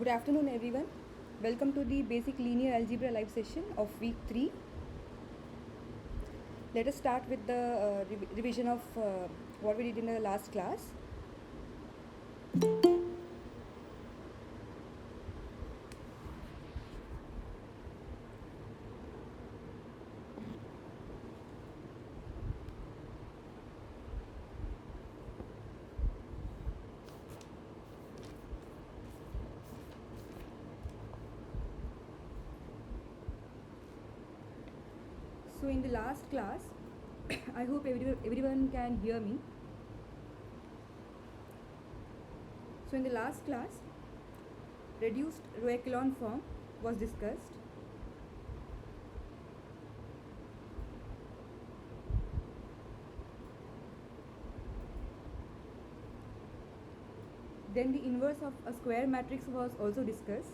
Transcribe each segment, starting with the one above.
Good afternoon everyone. Welcome to the Basic Linear Algebra live session of week 3. Let us start with the revision of what we did in the last class. So in the last class, I hope everyone can hear me. So in the last class, reduced row echelon form was discussed. Then the inverse of a square matrix was also discussed.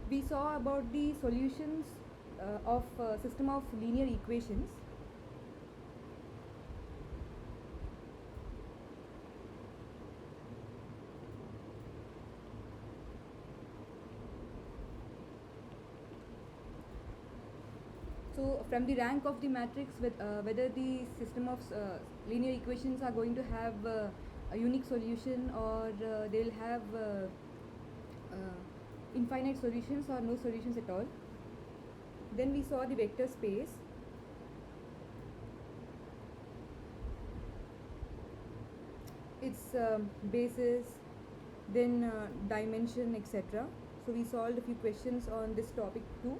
We saw about the solutions of system of linear equations. So from the rank of the matrix, whether the system of linear equations are going to have a unique solution or they will have infinite solutions or no solutions at all. Then we saw the vector space. Its basis, then dimension, etc. So we solved a few questions on this topic too.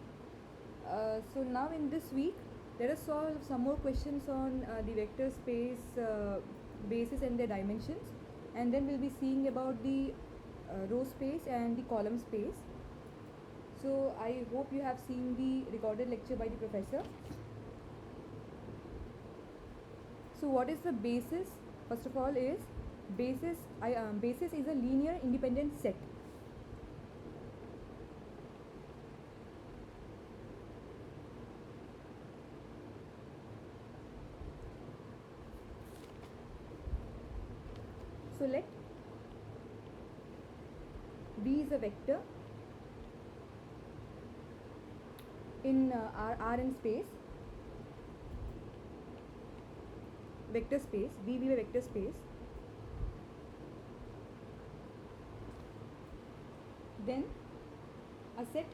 So now in this week, let us solve some more questions on the vector space, basis and their dimensions, and then we'll be seeing about the row space and the column space. So I hope you have seen the recorded lecture by the professor. So what is the basis? First of all is basis is a linear independent set. So let B is a vector in Rn space, vector space, B be a vector space. Then a set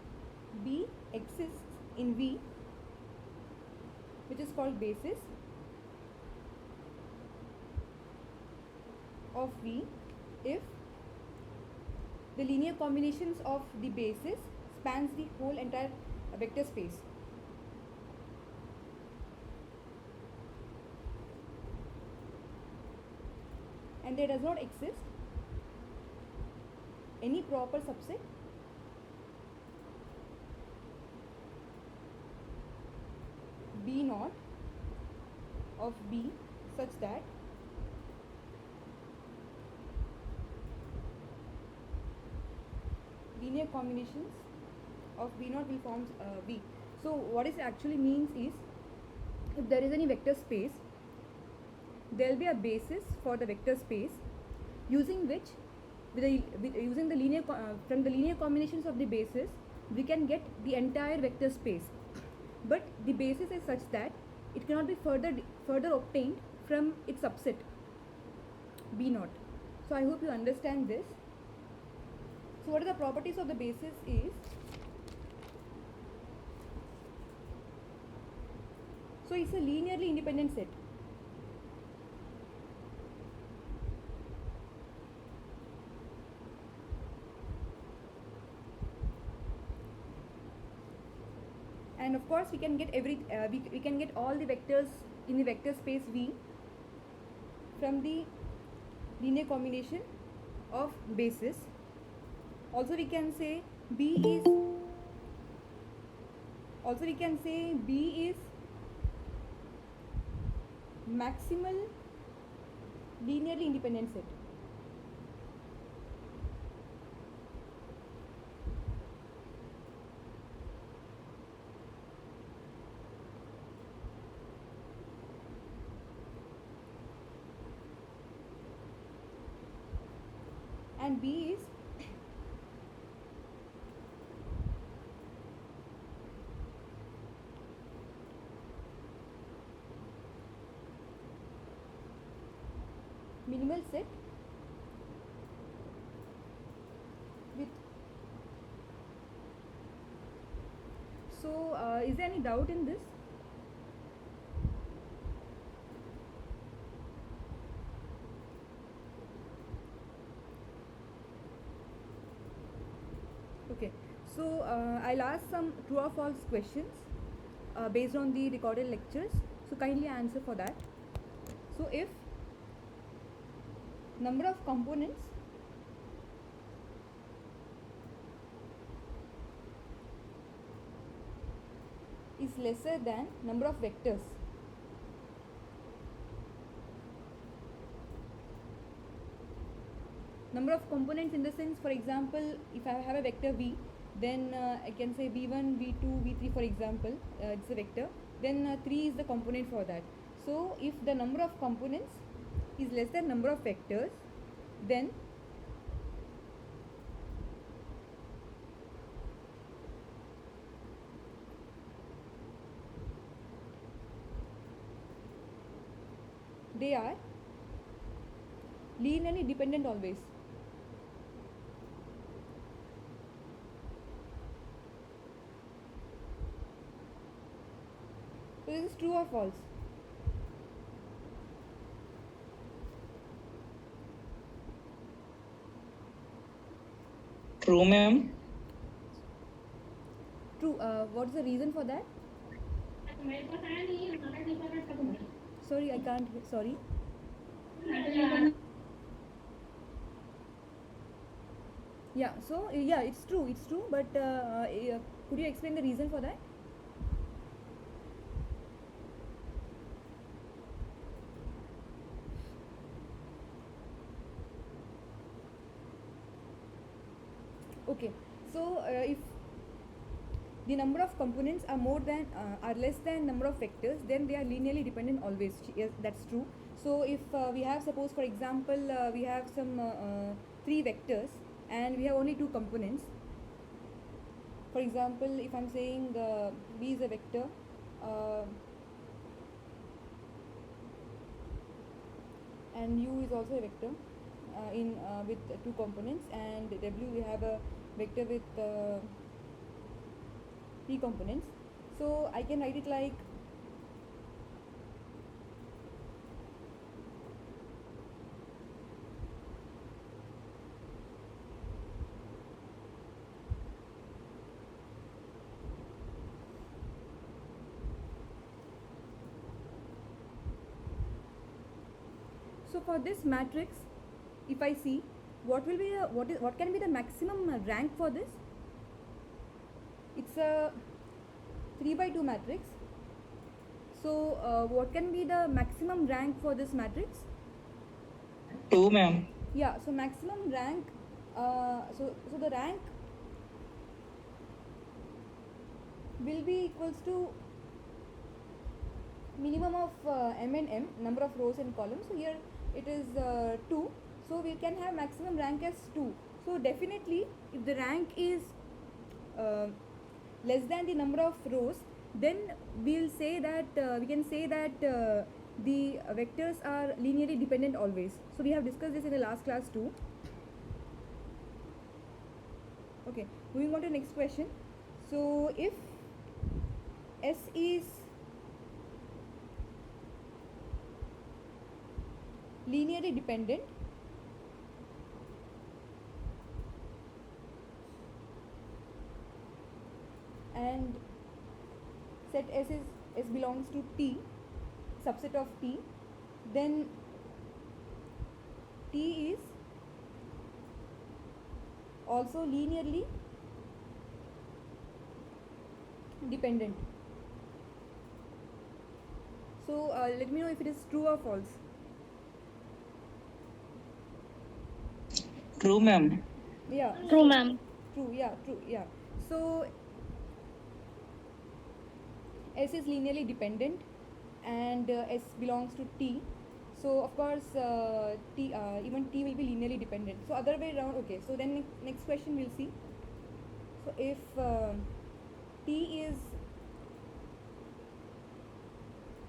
B exists in V, which is called basis of V if the linear combinations of the basis spans the whole entire vector space. And there does not exist any proper subset B naught of B such that linear combinations of B naught will form V. So what it actually means is, if there is any vector space, there will be a basis for the vector space using which using the linear from the linear combinations of the basis we can get the entire vector space, but the basis is such that it cannot be further obtained from its subset B naught. So I hope you understand this. So what are the properties of the basis is, so it's a linearly independent set. And of course we can get we can get all the vectors in the vector space V from the linear combination of basis. Also we can say B is maximal linearly independent set. and B is minimal set with. So is there any doubt in this? Okay, so I'll ask some true or false questions based on the recorded lectures, so kindly answer for that. So if number of components is lesser than number of vectors, number of components in the sense, for example, if I have a vector v, then I can say v1, v2, v3, for example, it's a vector, then 3 is the component for that. So if the number of components is less than number of vectors, then they are linearly dependent always. So this is true or false? True, ma'am. True. What is the reason for that? Sorry, I can't. Sorry. Yeah. So yeah, it's true. It's true. But could you explain the reason for that? Okay. So if the number of components are more than are less than number of vectors, then they are linearly dependent always. Yes, that's true. So if we have, suppose for example, we have some 3 vectors and we have only 2 components. For example, if I'm saying B is a vector, and U is also a vector in with 2 components, and W we have a vector with 3 components. So I can write it like so for this matrix, if I see what will be what can be the maximum rank for this? It's a 3 by 2 matrix. So what can be the maximum rank for this matrix? 2, ma'am. Yeah, so maximum rank, so the rank will be equals to minimum of m and m, number of rows and columns. So here it is 2, so we can have maximum rank as 2. So definitely if the rank is less than the number of rows, then we'll say that we can say that the vectors are linearly dependent always. So we have discussed this in the last class too. Okay, moving on to the next question. So if S is linearly dependent and set S belongs to T, subset of T, then T is also linearly dependent. So let me know if it is true or false. True, ma'am. Yeah. True, ma'am. True, yeah, true, yeah. So S is linearly dependent and S belongs to T. So of course even t will be linearly dependent. So other way around. Okay, so then next question we'll see. So if t is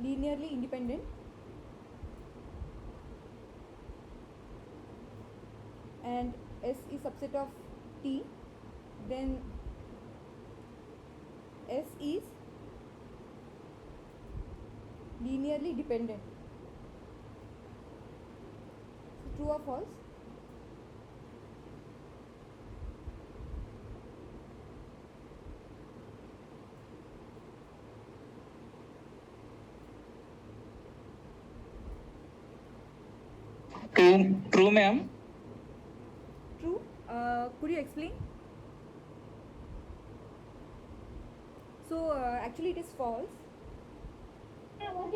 linearly independent and S is subset of t, then S is linearly dependent. So true or false? True, ma'am. True. Could you explain? So actually it is false.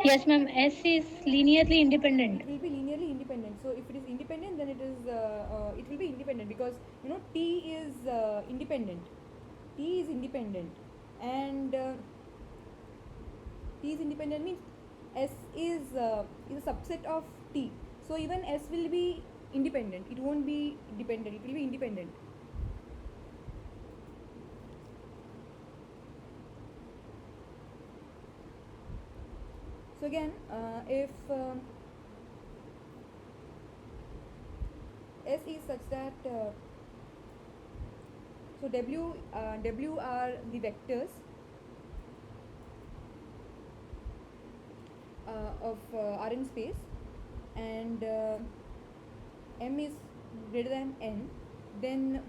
Yes, ma'am. S is linearly independent. It will be linearly independent. So if it is independent, then it will be independent, because t is independent. T is independent, and t is independent means S is a subset of t. So even S will be independent. It won't be dependent. It will be independent. So again, if S is such that so W are the vectors of Rn space, and M is greater than N, then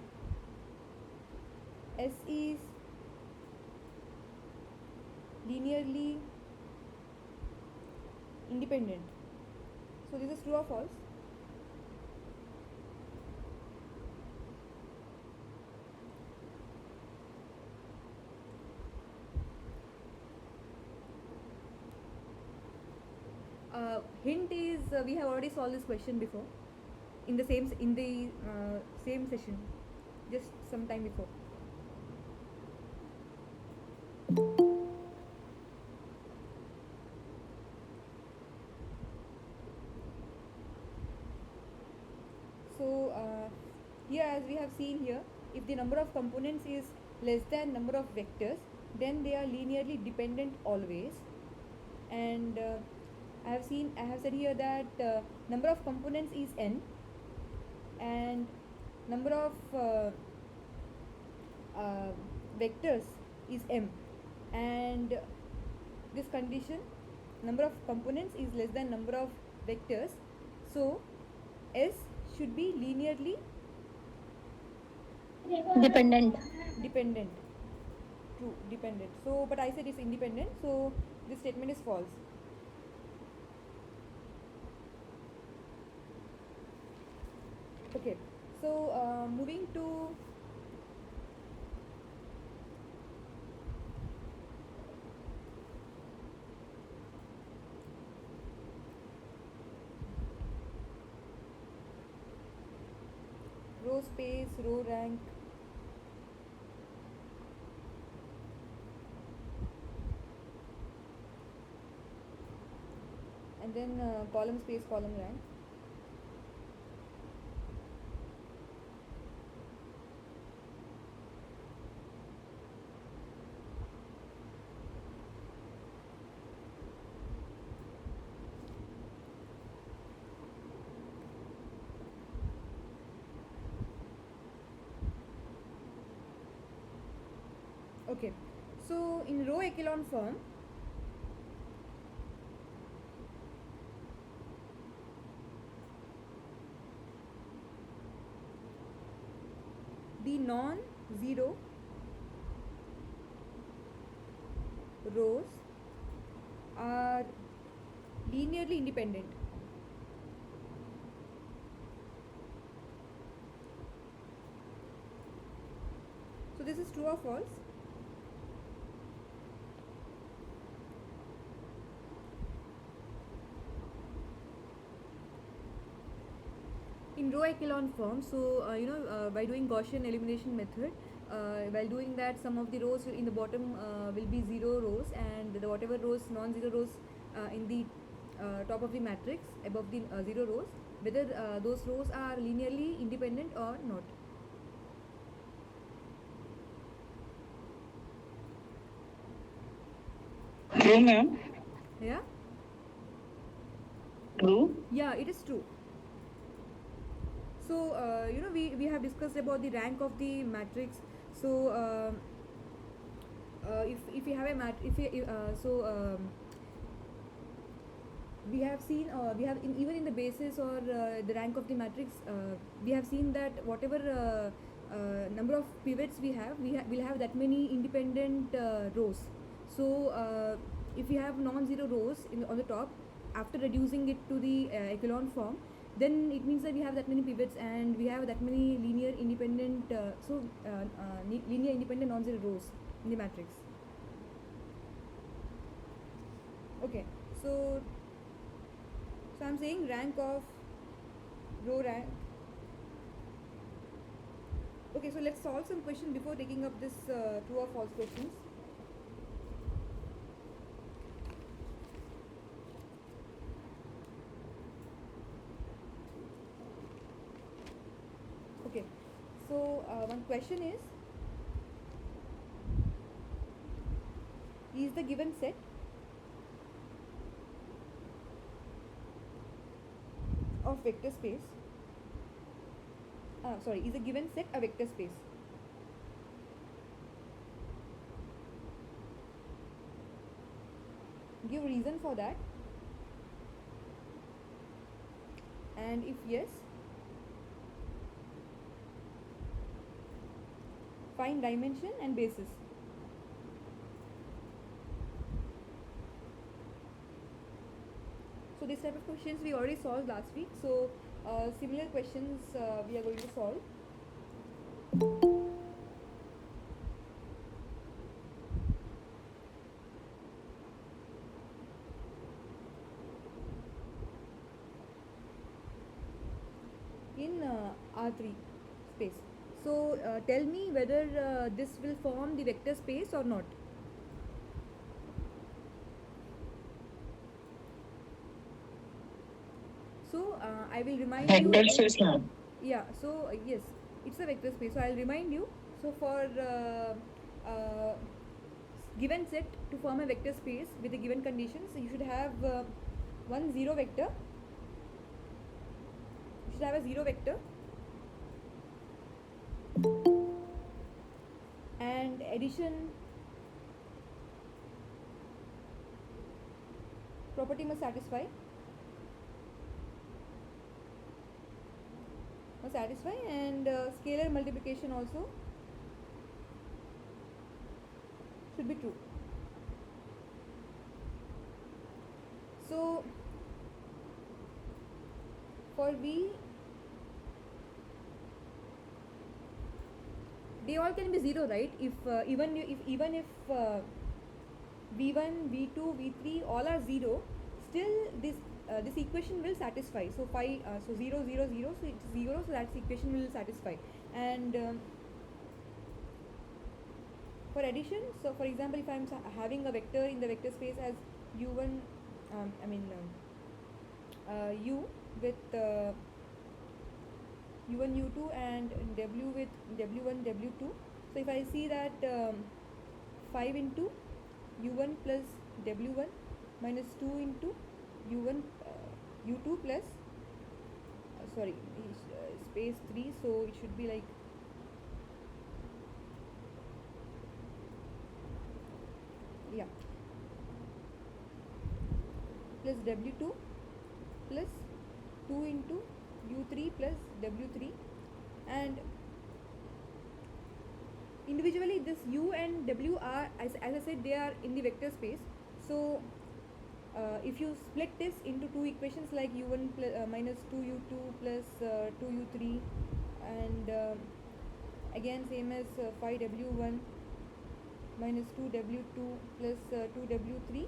S is linearly independent. So this is true or false? Hint is we have already solved this question before in the same session, just some time before. So here, as we have seen here, if the number of components is less than number of vectors, then they are linearly dependent always. And I have said here that number of components is n, and number of vectors is m, and this condition, number of components is less than number of vectors, so S should be linearly Dependent. dependent. True, dependent. So but I said it's independent, so this statement is false. Okay, so moving to row space, row rank. And then column space, column rank. Okay, so in row echelon form, the non-zero rows are linearly independent. So this is true or false? In row echelon form, so by doing Gaussian elimination method, while doing that, some of the rows in the bottom will be zero rows, and whatever rows, non-zero rows in the top of the matrix above the 0 rows, whether those rows are linearly independent or not. True, ma'am. Yeah? True. Yeah, it is true. So we have discussed about the rank of the matrix. So if we have a we have seen we have even in the basis or the rank of the matrix, we have seen that whatever number of pivots we have, will have that many independent rows. So if we have non-zero rows on the top, after reducing it to the echelon form, then it means that we have that many pivots and we have that many linear independent linear independent non-zero rows in the matrix. Okay, so I'm saying rank of row rank. Okay, so let's solve some question before taking up this true or false questions. Okay, so one question is the given set of vector space is a given set a vector space? Give reason for that, and if yes, find dimension and basis. So this type of questions we already solved last week, so similar questions we are going to solve. In R3 space. So tell me whether this will form the vector space or not. So I will remind you. Vector space, ma'am. Yeah, so yes, it's a vector space. So I'll remind you. So for given set to form a vector space with the given conditions, you should have one zero vector. You should have a zero vector and addition property must satisfy. And scalar multiplication also should be true. So for V, they all can be zero, right? If even if V1, V2, V3 all are zero, still this equation will satisfy. So 5 so 0 0 0, so it's 0, so that equation will satisfy. And for addition, so for example, if I am having a vector in the vector space as u1 u with u1 u2 and w with w1 w2, so if I see that 5 into u1 plus w1 minus 2 into u1 u2 plus space 3, so it should be like plus w2 plus 2 into u3 plus w3, and individually this u and w are, as I said, they are in the vector space. So if you split this into two equations like u1 minus 2u2 plus 2u3, and again same as 5w1 minus 2w2 plus 2w3,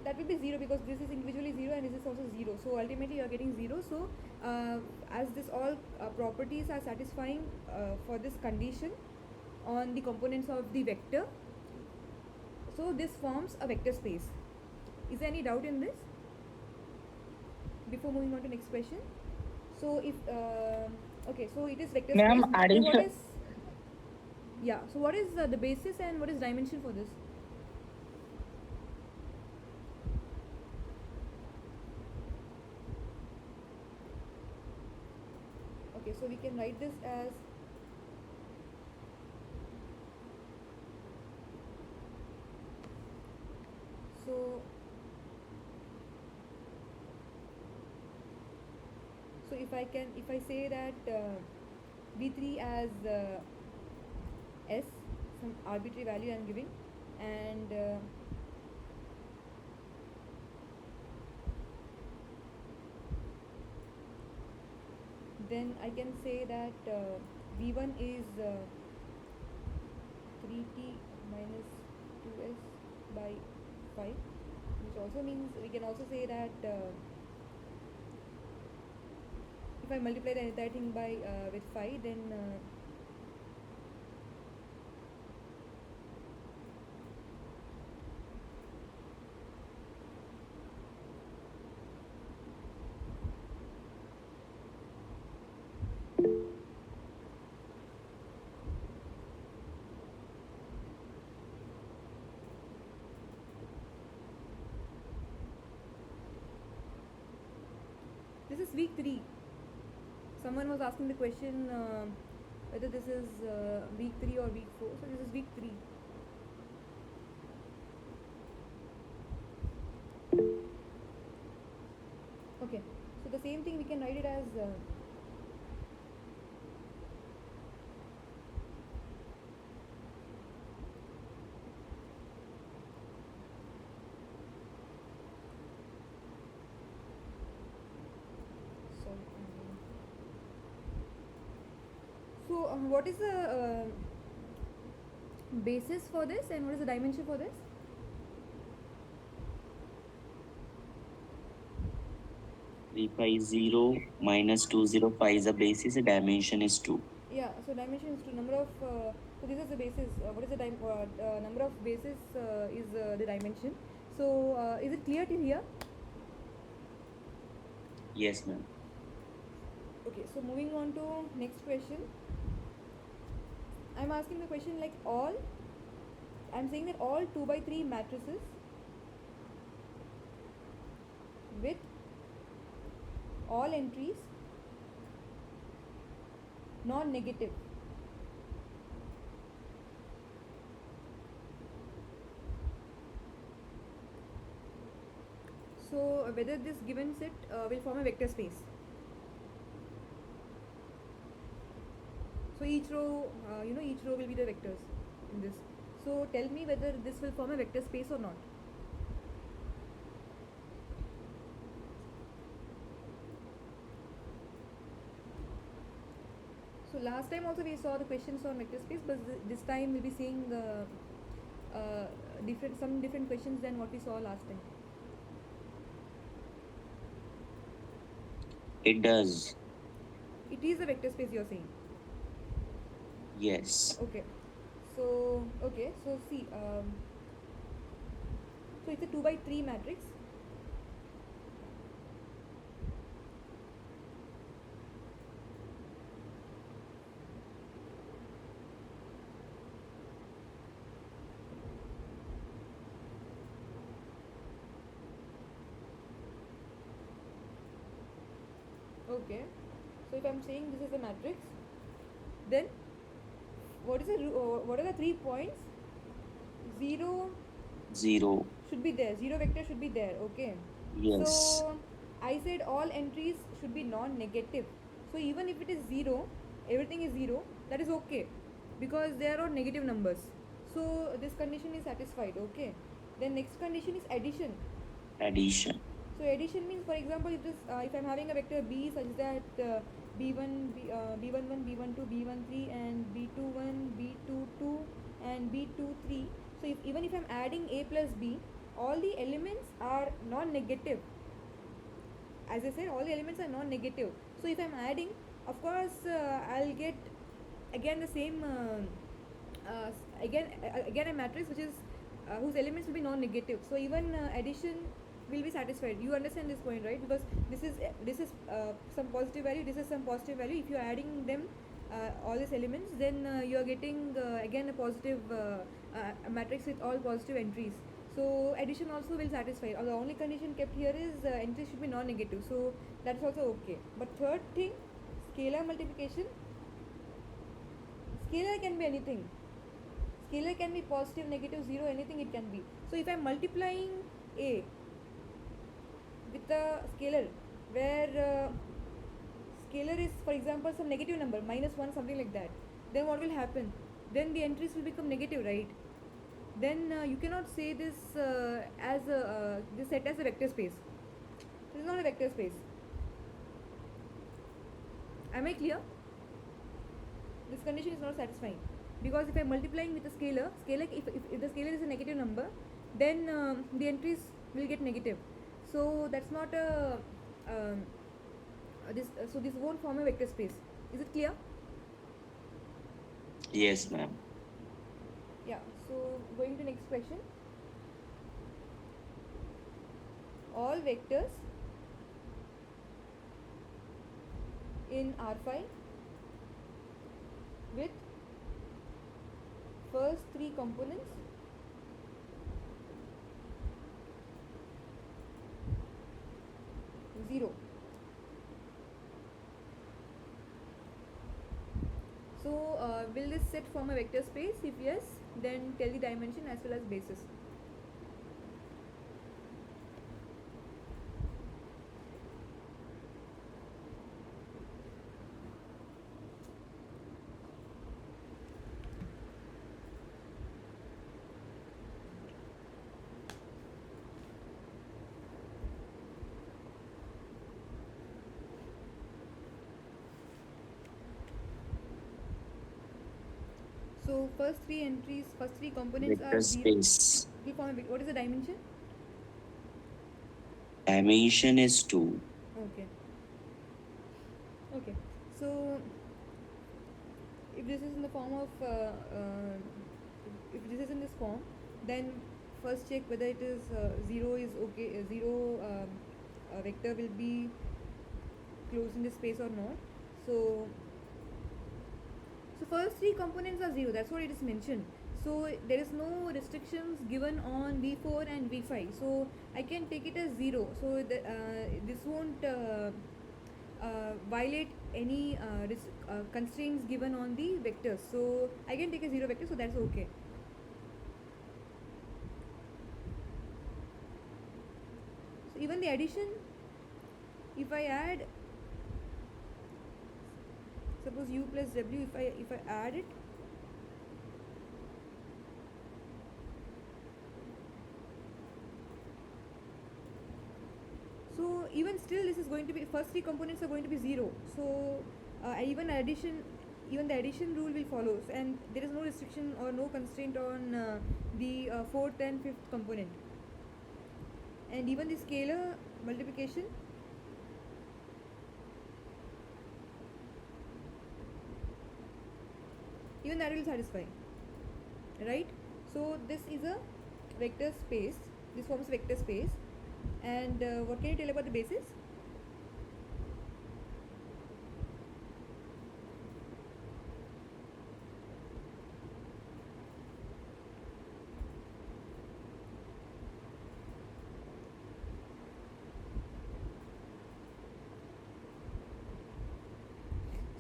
that will be 0 because this is individually 0 and this is also 0. So ultimately you are getting 0. So as this all properties are satisfying for this condition on the components of the vector, so this forms a vector space. Is there any doubt in this? before moving on to next question. So if okay, so it is vector Ma'am, space. So what addition. is, yeah, so what is the basis and what is dimension for this? Okay, so we can write this as so if I say that v3 as s, some arbitrary value I am giving, and then I can say that v1 is 3t minus 2s by 5, which also means we can also say that if I multiply the entire thing by with 5, then this is week 3. Someone was asking the question whether this is week 3 or week 4. So this is week 3. Okay, so the same thing we can write it as so what is the basis for this and what is the dimension for this? V5 is 0 minus 205 is the basis, the dimension is 2. Yeah, so dimension is 2. Number of so this is the basis. What is the number of bases is the dimension. So is it clear till here? Yes, ma'am. Okay, so moving on to next question. I'm asking the question like all. I'm saying that all 2 by 3 matrices with all entries non-negative. So whether this given set will form a vector space. So each row, each row will be the vectors in this. So tell me whether this will form a vector space or not. So last time also we saw the questions on vector space, but this time we'll be seeing some different questions than what we saw last time. It does. It is a vector space, you're saying? Yes. Okay. So see, so it's a 2 by 3 matrix. Okay, so if I'm saying this is a matrix, then what are the 3 points? 0 should be there. 0 vector should be there. Okay. Yes. So I said all entries should be non-negative. So even if it is 0, everything is 0, that is okay, because they are all negative numbers. So this condition is satisfied. Okay. Then next condition is addition. Addition. So addition means, for example, if I'm having a vector b such that b1, b11, b12, b13, and b21, b22, and b23. So even if I'm adding a plus b, all the elements are non-negative. As I said, all the elements are non-negative. So if I'm adding, of course, I'll get again the same again a matrix which is whose elements will be non-negative. So even addition will be satisfied. You understand this point, right? Because this is some positive value, this is some positive value. If you are adding them, all these elements, then you are getting again a positive a matrix with all positive entries. So addition also will satisfy. The only condition kept here is entries should be non-negative. So that's also okay. But third thing, scalar multiplication. Scalar can be anything. Scalar can be positive, negative, 0, anything it can be. So if I am multiplying a with a scalar where scalar is, for example, some negative number, -1, something like that, then what will happen? Then the entries will become negative, right? Then you cannot say this as this set as a vector space. This is not a vector space. Am I clear? This condition is not satisfying, because if I am multiplying with a scalar, if the scalar is a negative number, then the entries will get negative. So that's not a so this won't form a vector space. Is it clear? Yes, ma'am. Yeah. So going to next question. All vectors in R5 with first 3 components zero. So will this set form a vector space? If yes, then tell the dimension as well as basis. So first 3 entries, first 3 components Vector are zero. space. Will form a what is the dimension? Dimension is 2. Okay. Okay. So if this is in the form of if this is in this form, then first check whether it is 0 is okay. 0 vector will be closed in this space or not. So first 3 components are 0. That's what it is mentioned. So there is no restrictions given on V4 and V5. So I can take it as 0. So this won't violate any constraints given on the vectors. So I can take a 0 vector. So that's okay. So even the addition, if I add, suppose u plus w, if I add it, so even still this is going to be, first 3 components are going to be 0. So even the addition rule will follow, and there is no restriction or no constraint on the 4th and 5th component. And even the scalar multiplication, even that will satisfy, right? So this is a vector space, this forms a vector space. And what can you tell about the basis?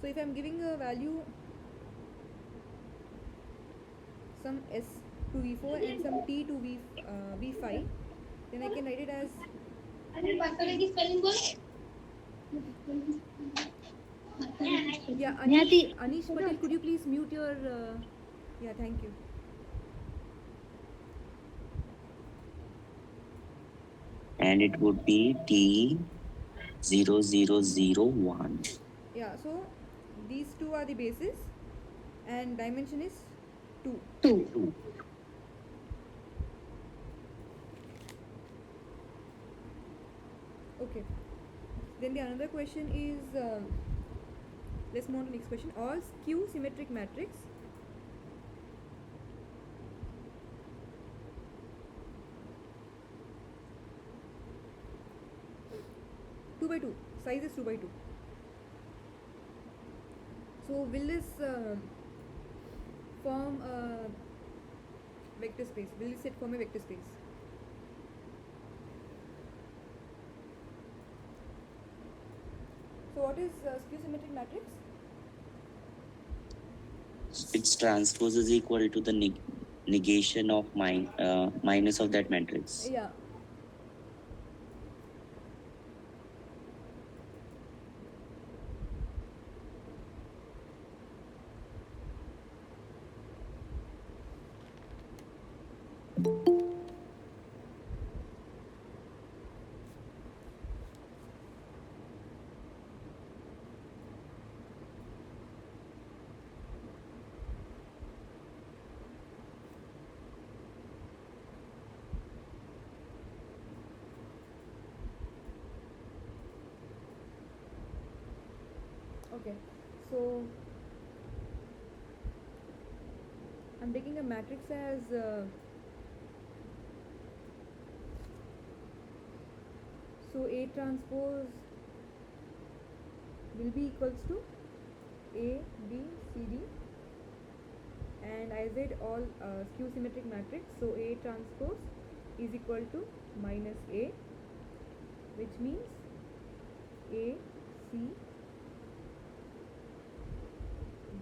So if I am giving a value some s to v4 and some t to v5, then I can write it as yeah. Anish Patel, could you please mute your yeah, thank you. And it would be T0001. Yeah, so these two are the bases and dimension is 2. 2. Okay. Then the another question is let's move on to the next question. All skew symmetric matrix 2 by 2. Size is 2 by 2. So will this form a vector space? Will this set form a vector space? So what is skew symmetric matrix? Its transpose is equal to the negation of minus of that matrix. Yeah. Okay, so I'm taking a matrix as so A transpose will be equals to A, B, C, D, and I said all skew symmetric matrix, so A transpose is equal to minus A, which means A, C,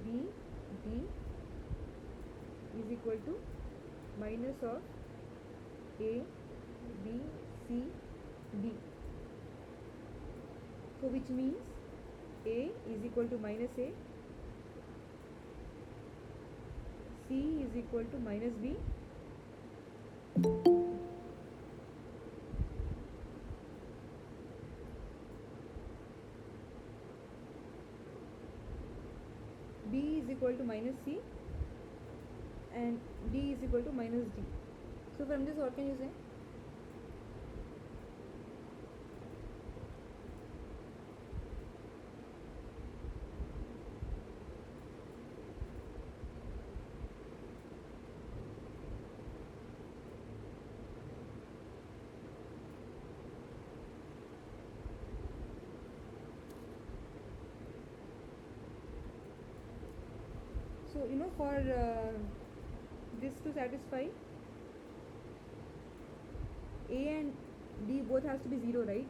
B, D is equal to minus of A, B, C, D. So which means A is equal to minus A, C is equal to minus B, B is equal to minus C, and D is equal to minus D. So from this what can you say? So for this to satisfy, A and D both has to be 0, right?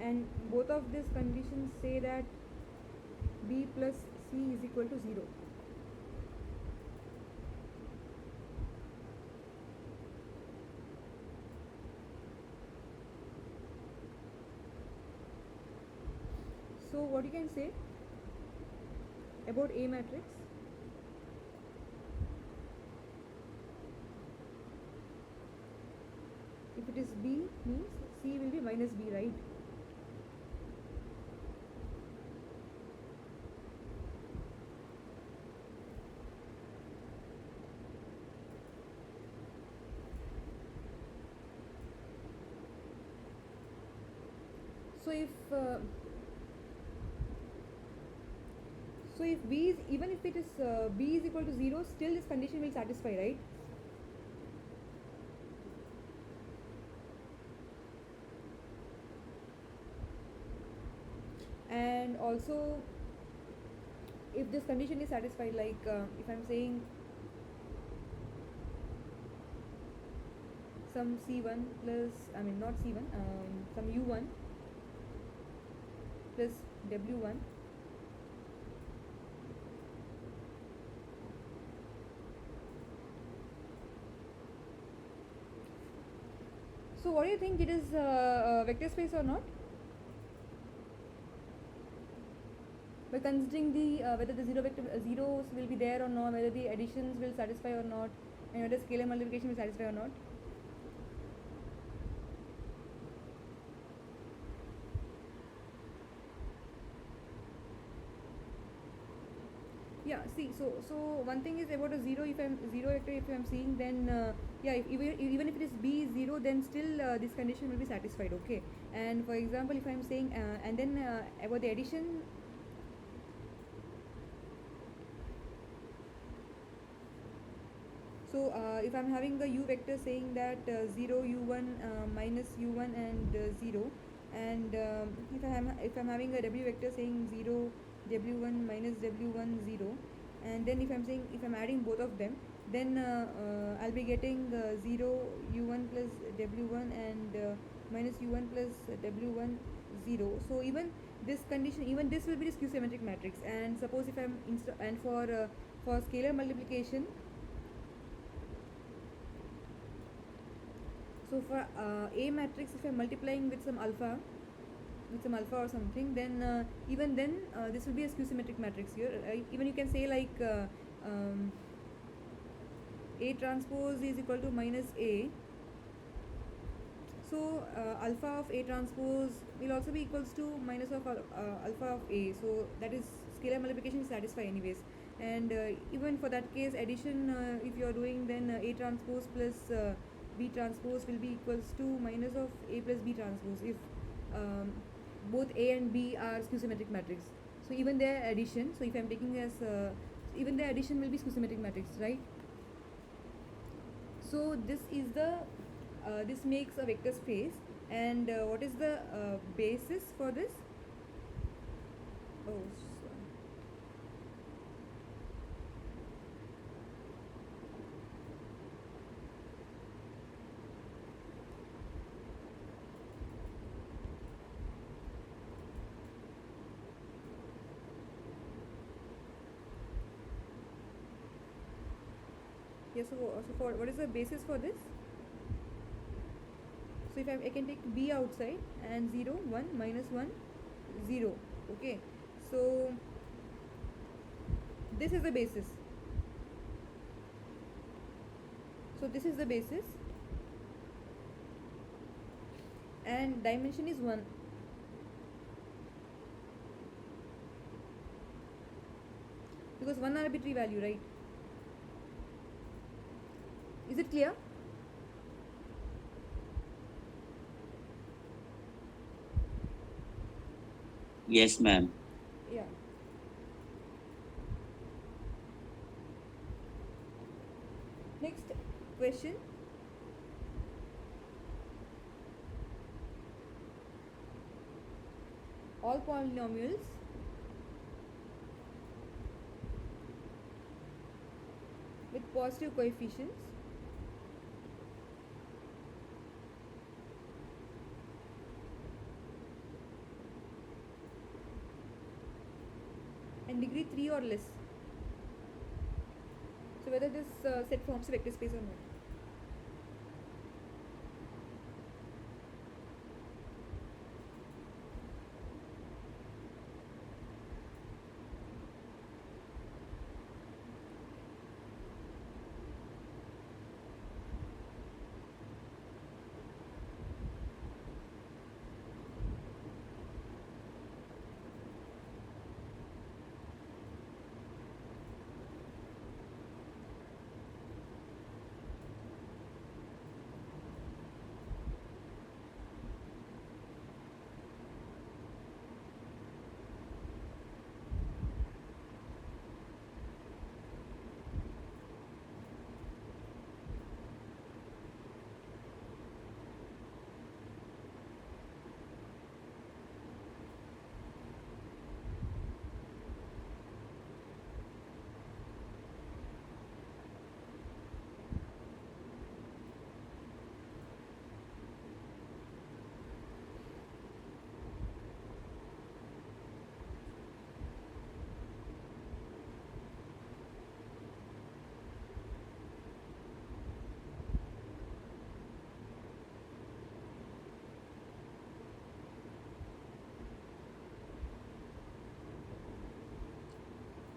And both of these conditions say that B plus C is equal to 0. So what you can say about A matrix? If it is B, means C will be minus B, right? So if B is, even if it is B is equal to 0, still this condition will satisfy, right? And also if this condition is satisfied, like if I'm saying some C1 plus, not C1, some U1 plus W1 so what do you think, it is a vector space or not? By considering the whether the zeros will be there or not, whether the additions will satisfy or not, and whether scalar multiplication will satisfy or not. Yeah, see, so one thing is about a zero vector, if I'm seeing, then yeah, even if it is B is 0, then still this condition will be satisfied, okay? And for example, if I'm saying and then about the addition, so So if I'm having a u vector saying that 0 u1 minus u1 and 0, and if I'm having a w vector saying 0 w1 minus w1 0, and then if I'm adding both of them, then I'll be getting 0 u1 plus w1 and minus u1 plus w1 0. So even this condition, even this will be the skew symmetric matrix. And suppose if I'm and for scalar multiplication, so for A matrix, if I'm multiplying with some alpha or something, then even then this will be a skew symmetric matrix here, right? Even you can say like A transpose is equal to minus A. So alpha of A transpose will also be equals to minus of alpha of A. So that is scalar multiplication is satisfied anyways. And even for that case, addition if you are doing, then A transpose plus B transpose will be equals to minus of A plus B transpose if both A and B are skew symmetric matrix. So even their addition, so if I am taking as even their addition will be skew symmetric matrix, right? So this is the this makes a vector space. And what is the basis for this? Oh, sorry. Yes, so for what is the basis for this? So if I can take B outside and 0 1 minus 1 0. Okay, so this is the basis. So this is the basis, and dimension is 1. Because 1 arbitrary value, right? Is it clear? Yes, ma'am. Yeah. Next question. All polynomials with positive coefficients and degree 3 or less. So whether this set forms a vector space or not.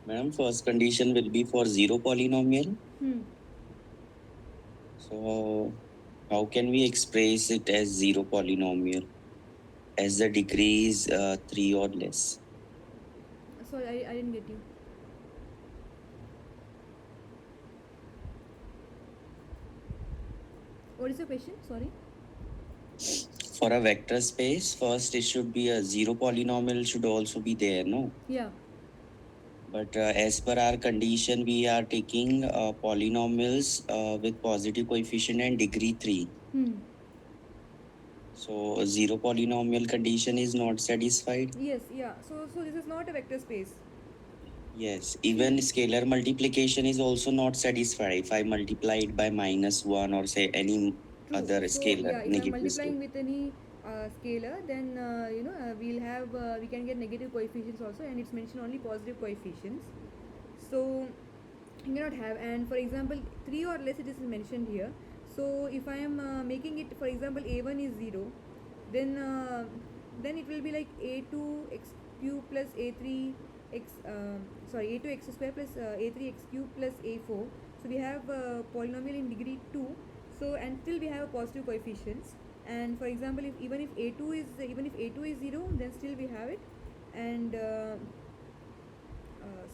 Madam, first condition will be for zero polynomial. Hmm. So how can we express it as zero polynomial as the degree is 3 or less? Sorry, I didn't get you. What is your question? Sorry. For a vector space, first it should be a zero polynomial should also be there, no? Yeah. But as per our condition, we are taking polynomials with positive coefficient and degree 3. So zero polynomial condition is not satisfied. Yes, yeah. So this is not a vector space. Yes, even scalar multiplication is also not satisfied. If I multiply it by -1 or say any True. other So scalar, yeah, if I'm negative multiplying scalar. with any scalar, then we'll have we can get negative coefficients also, and it's mentioned only positive coefficients. So you cannot have. And for example, 3 or less it is mentioned here. So if I am making it, for example, a1 is 0, then it will be like a2 x cube plus a3 x a2 x square plus a3 x cube plus a4. So we have polynomial in degree 2. So and still we have positive coefficients. And for example, if a2 is 0, then still we have it. And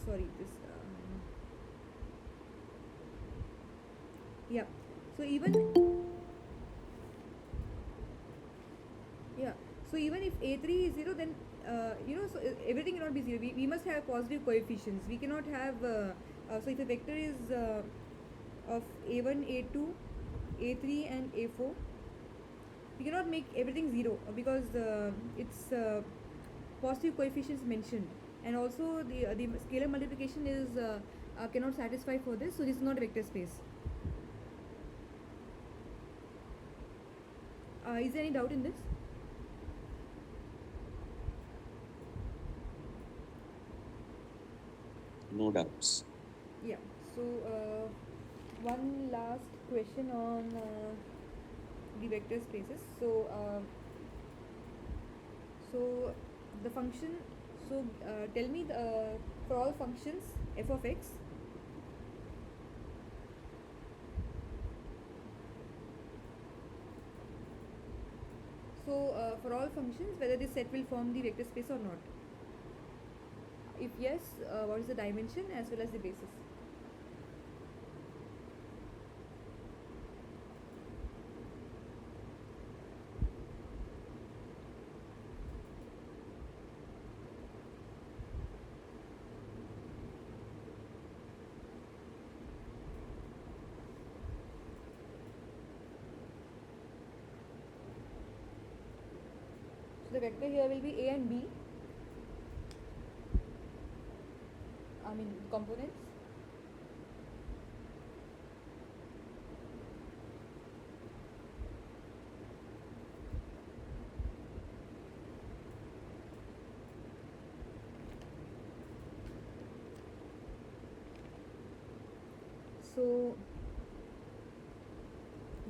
sorry, this yeah. So even if a3 is 0, then so everything cannot be 0. We must have positive coefficients. We cannot have so if a vector is of a1, a2, a3 and a4, we cannot make everything 0 because it's positive coefficients mentioned. And also the scalar multiplication is cannot satisfy for this, so this is not a vector space. Is there any doubt in this? No doubts. Yeah. So one last question on the vector spaces. So the function. So tell me for all functions f of x. So for all functions, whether this set will form the vector space or not. If yes, what is the dimension as well as the basis? So the vector here will be a and b. I mean components. So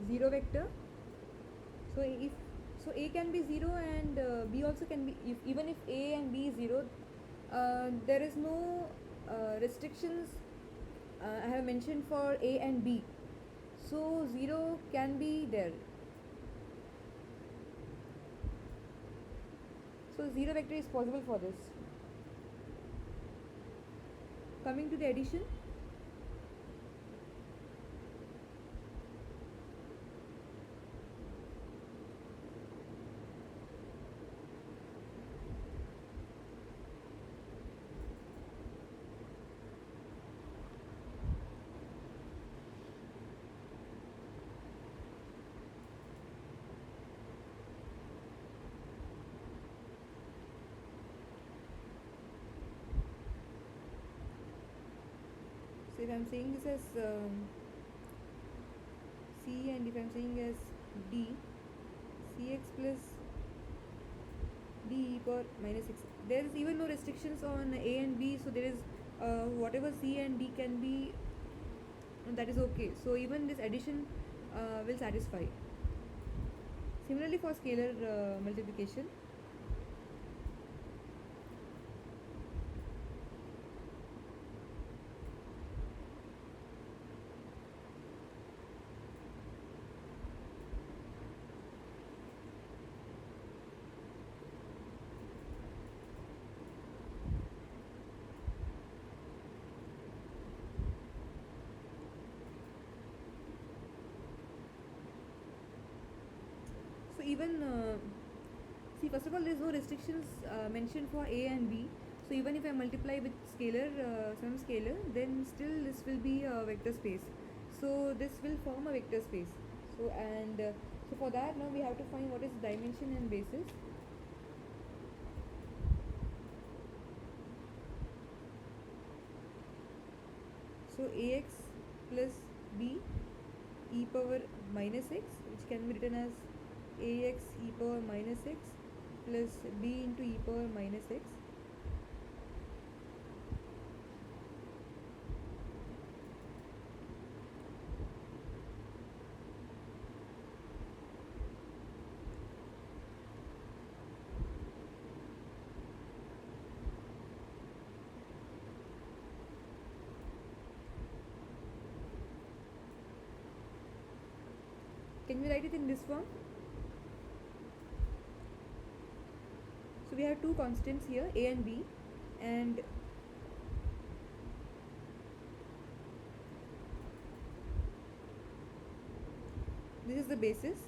0 vector. So if a can be 0 and b also can be, even if a and b is 0, there is no restrictions I have mentioned for a and b. So 0 can be there. So 0 vector is possible for this. Coming to the addition. So if I'm saying this as C, and if I'm saying as D, Cx plus D e power minus x. There is even no restrictions on A and B, so there is whatever C and D can be, that is okay. So even this addition will satisfy. Similarly for scalar multiplication. So even see, first of all, there is no restrictions mentioned for A and B. So even if I multiply with scalar, some scalar, then still this will be a vector space. So this will form a vector space. So for that now we have to find what is dimension and basis. So ax plus b e power minus x, which can be written as ax e power minus x plus b into e power minus x. Can we write it in this form? So we have two constants here, a and b, and this is the basis,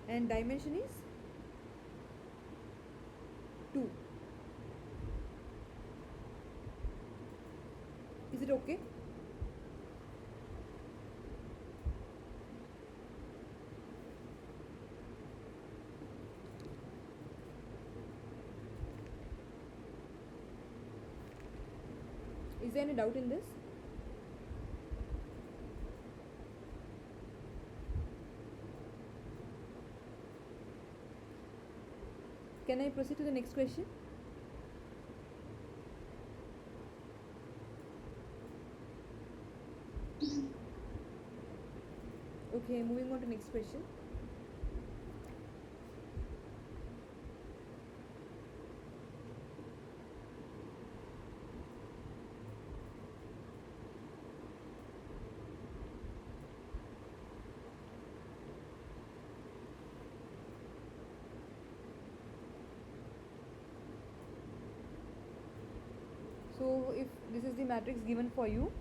and dimension is 2. Is it okay? Is there any doubt in this? Can I proceed to the next question? Okay, moving on to next question. So if this is the matrix given for you,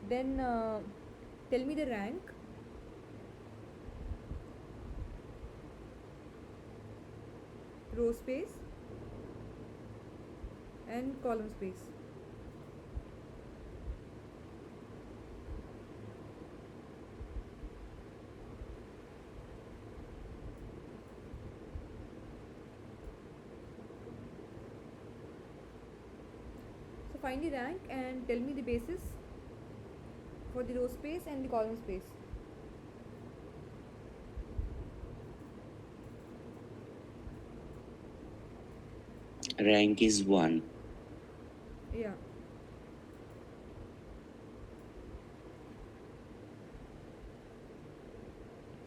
then tell me the rank, row space and column space. So find the rank and tell me the basis for the row space and the column space. Rank is 1. Yeah.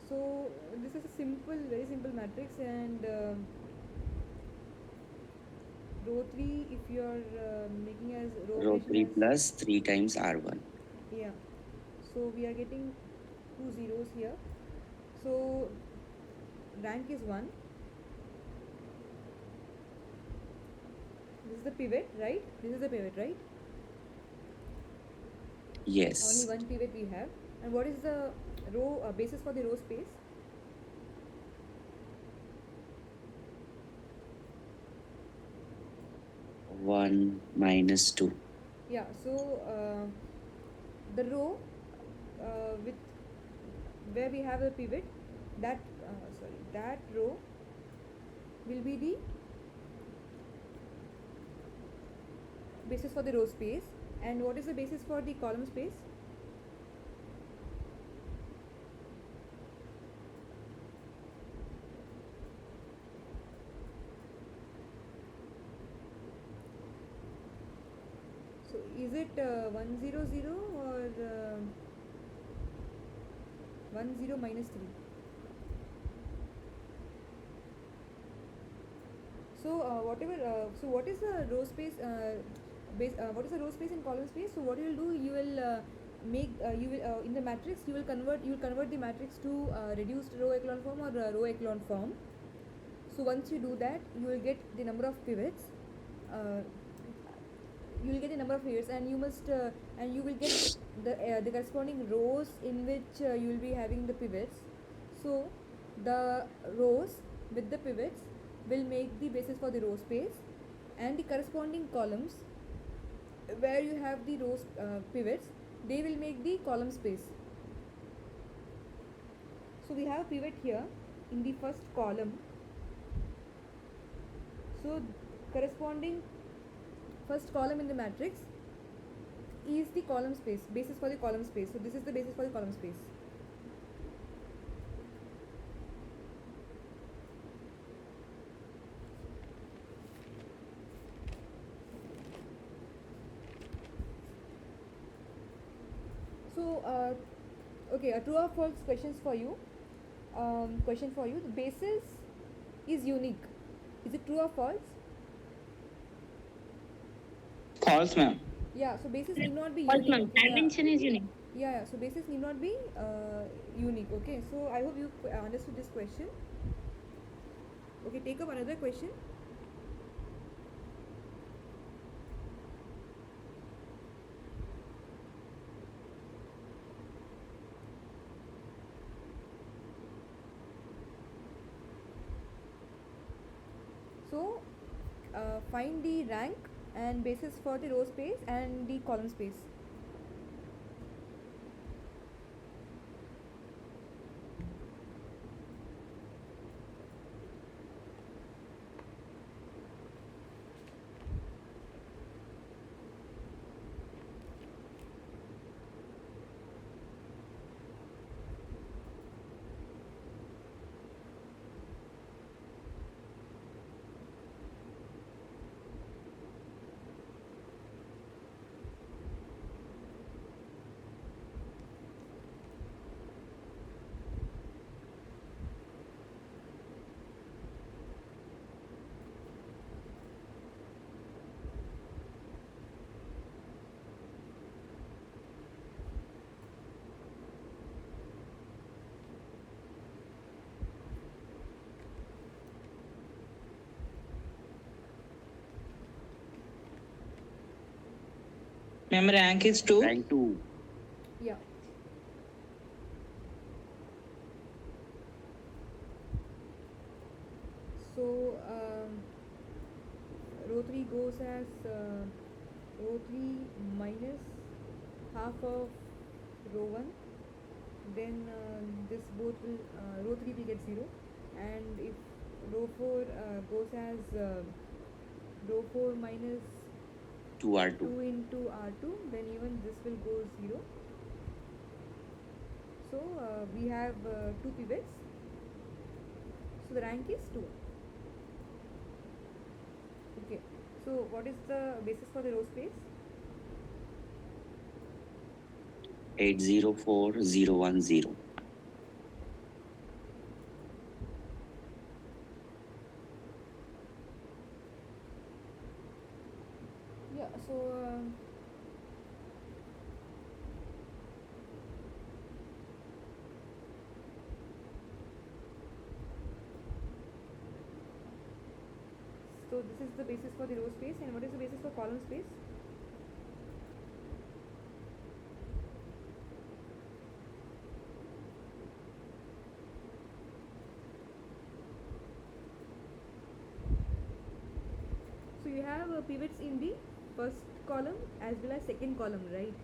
So this is a very simple matrix, and row 3, if you are making as Row operation 3 as- plus 3 times R1. Yeah. So we are getting 2 zeros here. So rank is 1. This is the pivot, right? This is the pivot, right? Yes. Only one pivot we have. And what is the row basis for the row space? One minus 2. Yeah. So the row with where we have a pivot, that that row will be the basis for the row space. And what is the basis for the column space? So is it 1 0 0 or 1 0 minus 3? So what is the row space what is the row space and column space? So what you will do, you will in the matrix you will convert the matrix to reduced row echelon form or row echelon form. So once you do that, you will get the number of pivots. You will get the number of pivots, and you must and you will get the corresponding rows in which you will be having the pivots. So the rows with the pivots will make the basis for the row space, and the corresponding columns where you have the rows pivots, they will make the column space. So we have pivot here in the first column, so corresponding first column in the matrix is the column space, basis for the column space. So this is the basis for the column space. So okay, a true or false questions for you. Question for you: the basis is unique. Is it true or false? False, ma'am. Yeah. So basis need not be False, unique. ma'am. Okay, yeah. Dimension is unique. Yeah. So basis need not be unique. Okay. So I hope you understood this question. Okay. Take up another question. So find the rank and basis for the row space and the column space. Ma'am, rank is 2. Rank 2. Yeah. So row 3 goes as row 3 minus half of row 1, then this both will row 3 will get 0, and if row 4 goes as row 4 minus 2R2. 2 into R2, then even this will go 0. So we have 2 pivots, so the rank is 2. Okay, so what is the basis for the row space? 804010. Yeah, so so this is the basis for the row space, and what is the basis for column space? So you have pivots in the first column as well as second column, right?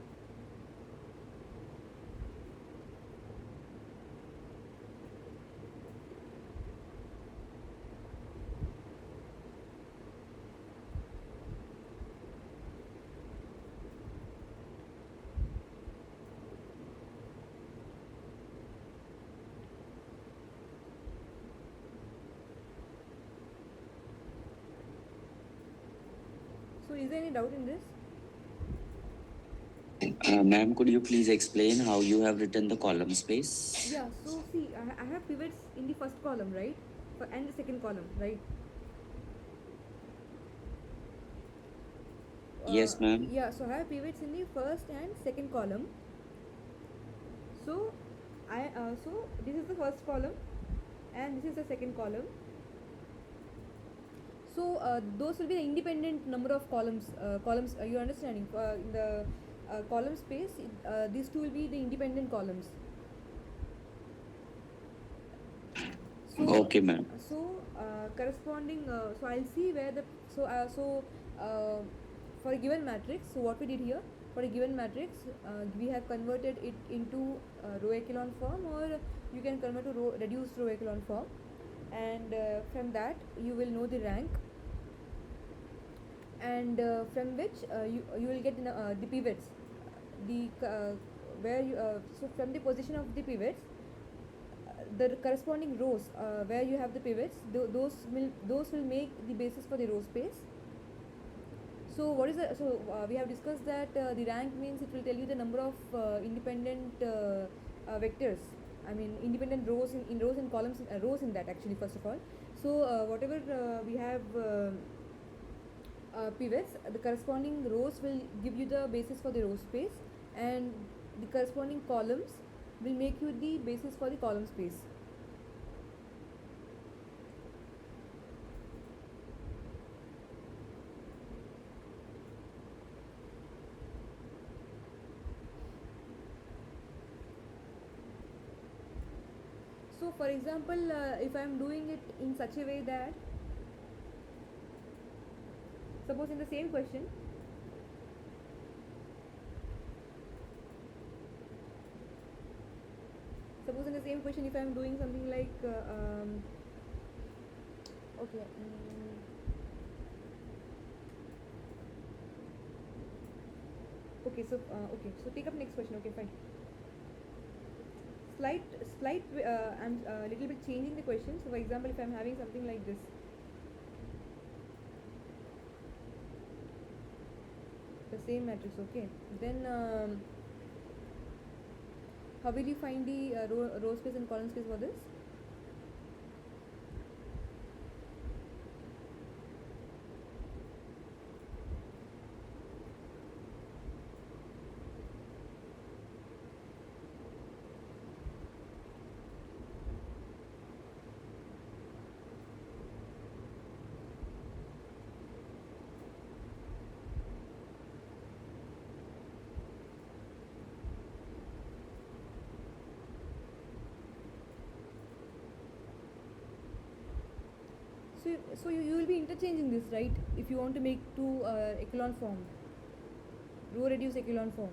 So is there any doubt in this? Ma'am, could you please explain how you have written the column space? Yeah, so see, I have pivots in the first column, right? And the second column, right? Yes, ma'am. Yeah, so I have pivots in the first and second column. So so this is the first column and this is the second column. So those will be the independent number of columns. You're understanding? In the column space, these two will be the independent columns. So Okay, ma'am. corresponding. So I'll see where the uh, for a given matrix. So what we did here, for a given matrix, we have converted it into row echelon form, or you can convert to reduced row echelon form, and from that you will know the rank, and from which you will get the pivots, the where you so from the position of the pivots, the corresponding rows where you have the pivots, those will make the basis for the row space. So what is the we have discussed that the rank means it will tell you the number of independent vectors, I mean independent rows in rows and columns, rows in that actually, first of all. So whatever we have pivots, the corresponding rows will give you the basis for the row space, and the corresponding columns will make you the basis for the column space. So for example, if I am doing it in such a way that, suppose in the same question, if I am doing something like okay, okay, so take up next question. Okay, fine. Slight I'm a little bit changing the question. So for example, if I'm having something like this, the same matrix, okay, then how will you find the row space and column space for this? So you will be interchanging this, right? If you want to make two echelon form, row reduced echelon form.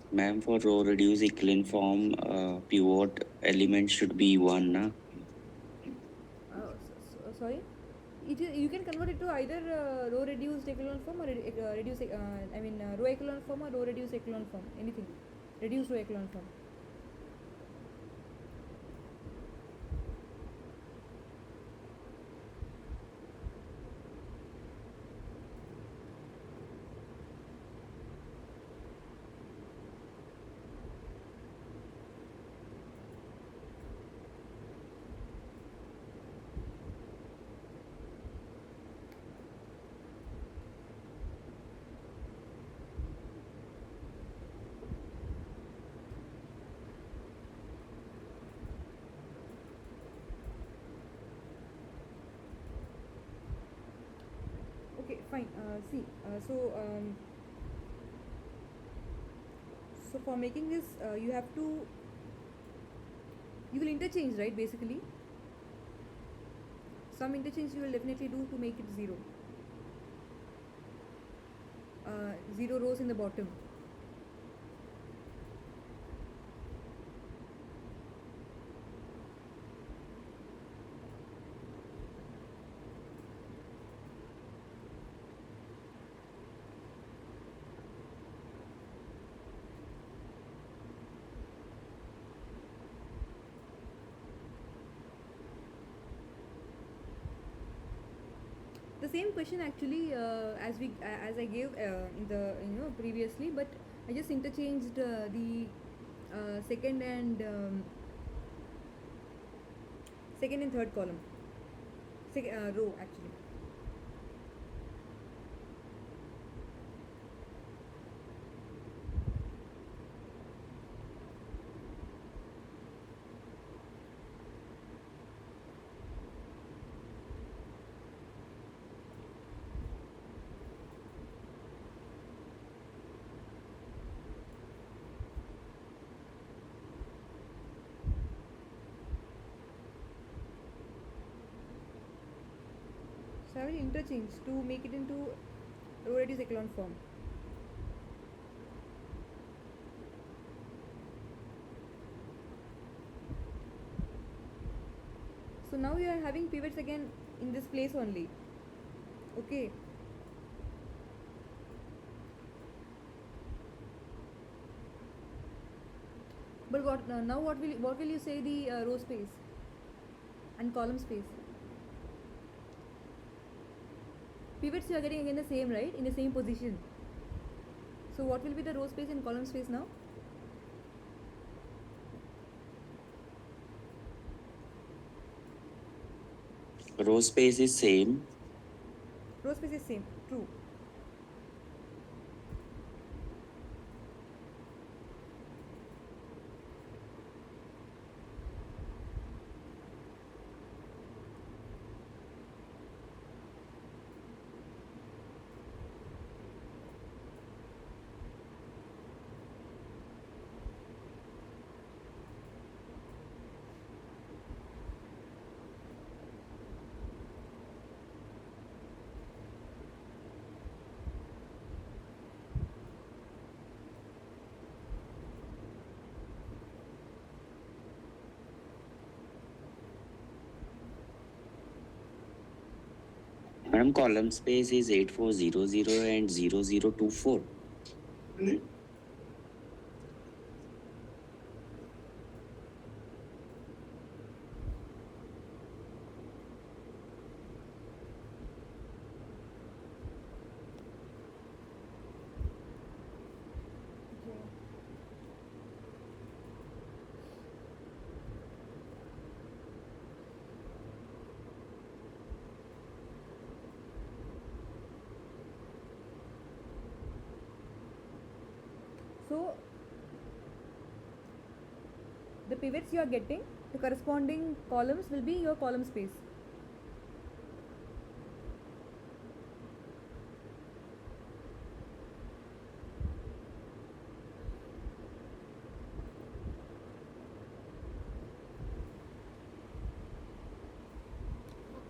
Ma'am, for row reduced echelon form, pivot element should be 1, na? Sorry, you can convert it to either row reduced echelon form or reduce I mean row echelon form or row reduced echelon form, anything, reduced row echelon form. Okay, fine. See, so for making this, you will interchange, right? Basically, some interchange you will definitely do to make it zero. Zero rows in the bottom. The same question actually as I gave in the previously, but I just interchanged the second and third column, row actually. have it interchanged to make it into row reduced echelon form. So now we are having pivots again in this place only. Okay. But what will you say the row space and column space? Pivots you are getting again the same, right? In the same position. So what will be the row space and column space now? Row space is same. Row space is same. True. Madam, column space is 8400 and 0024. Okay. So the pivots you are getting, the corresponding columns will be your column space.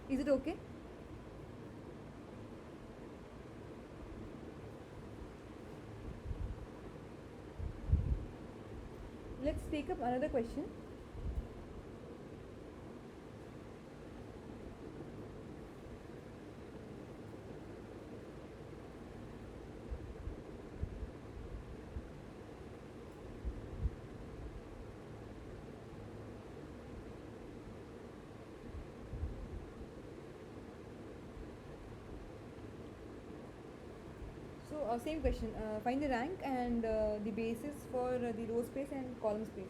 Is it okay? Let's take up another question. So same question. Find the rank and the basis for the row space and column space.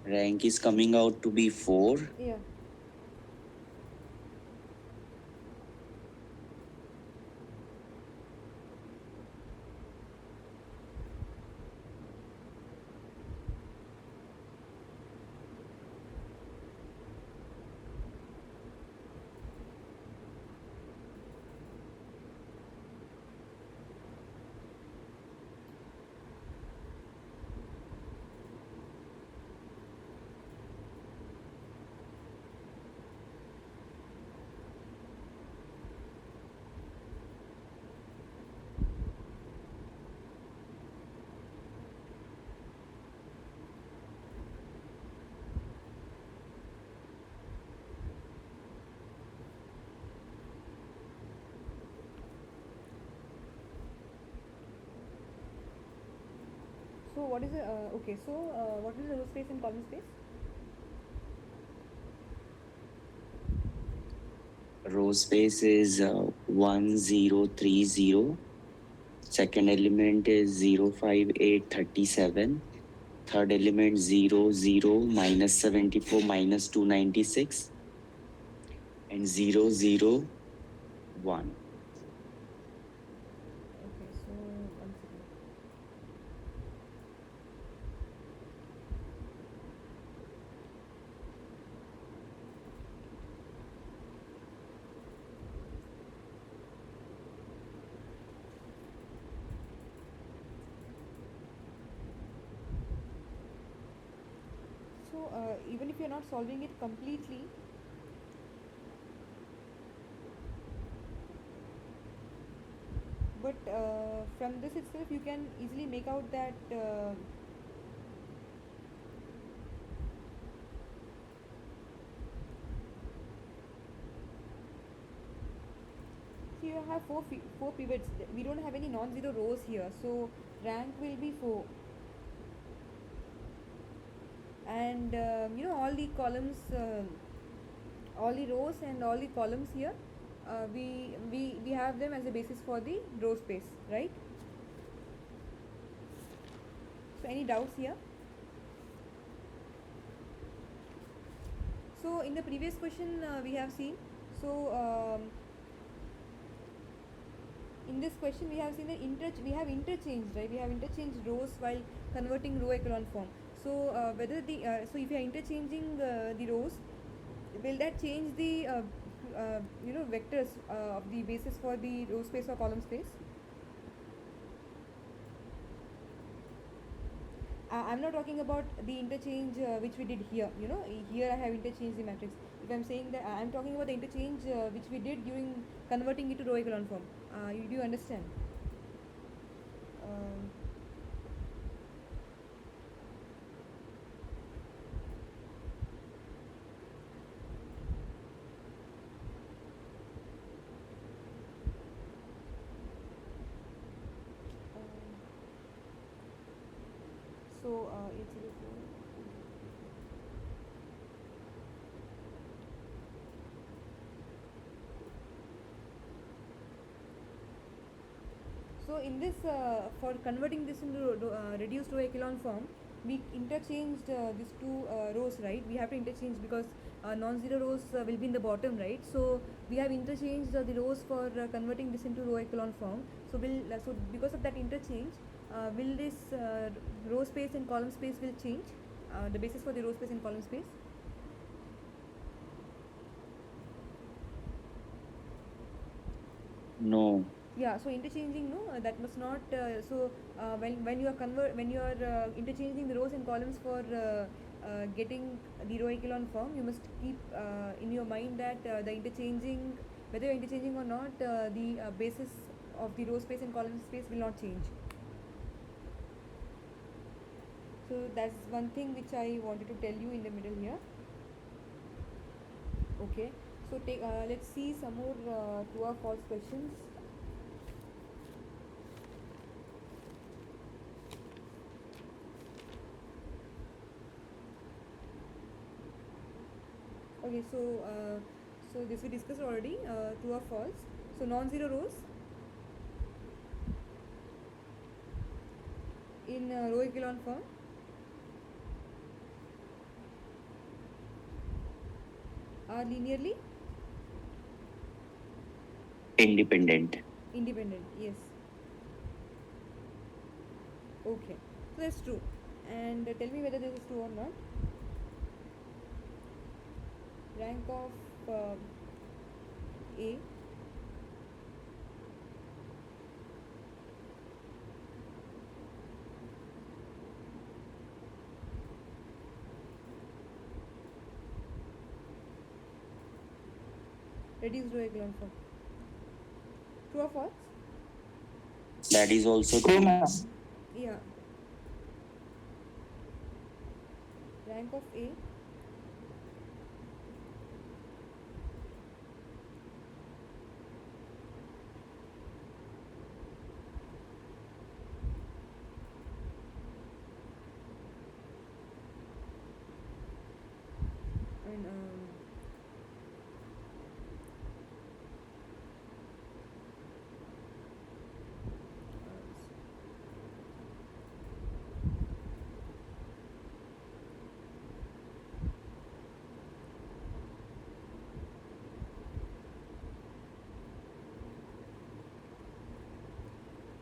Rank is coming out to be 4. Yeah. So what is the okay? So what is the row space and column space? Row space is 1030. Second element is 05837. Third element 00 minus 74 minus 296 and 001. Okay, so one second. So even if you're not solving it completely, but from this itself you can easily make out that so you have four pivots. We don't have any non-zero rows here, so rank will be 4. And all the columns, all the rows and all the columns here, we have them as a basis for the row space, right? So any doubts here? So in the previous question we have seen, so in this question we have seen that we have interchanged, right? We have interchanged rows while converting row echelon form. So whether the so if you are interchanging the rows, will that change the vectors of the basis for the row space or column space? I'm not talking about the interchange which we did here. Here I have interchanged the matrix. If I'm saying that, I'm talking about the interchange which we did during converting it to row echelon form. Do you understand? Um, so it's so in this for converting this into reduced row echelon form, we interchanged these two rows, right? We have to interchange because non-zero rows will be in the bottom, right? So we have interchanged the rows for converting this into row echelon form. So so because of that interchange, will this row space and column space will change? The basis for the row space and column space? No. Yeah, so interchanging, no, that must not. When you are interchanging the rows and columns for getting the row echelon form, you must keep in your mind that the interchanging, whether you're interchanging or not, the basis of the row space and column space will not change. So that's one thing which I wanted to tell you in the middle here. Okay, so let's see some more true or false questions. Okay, so this we discussed already. True or false? So non-zero rows in row echelon form. are linearly Independent. independent. Yes. Okay. So that's true. And tell me whether this is true or not. Rank of A reduced row echelon form. True or false? That is also True, true. ma'am. Yeah. Rank of A I mean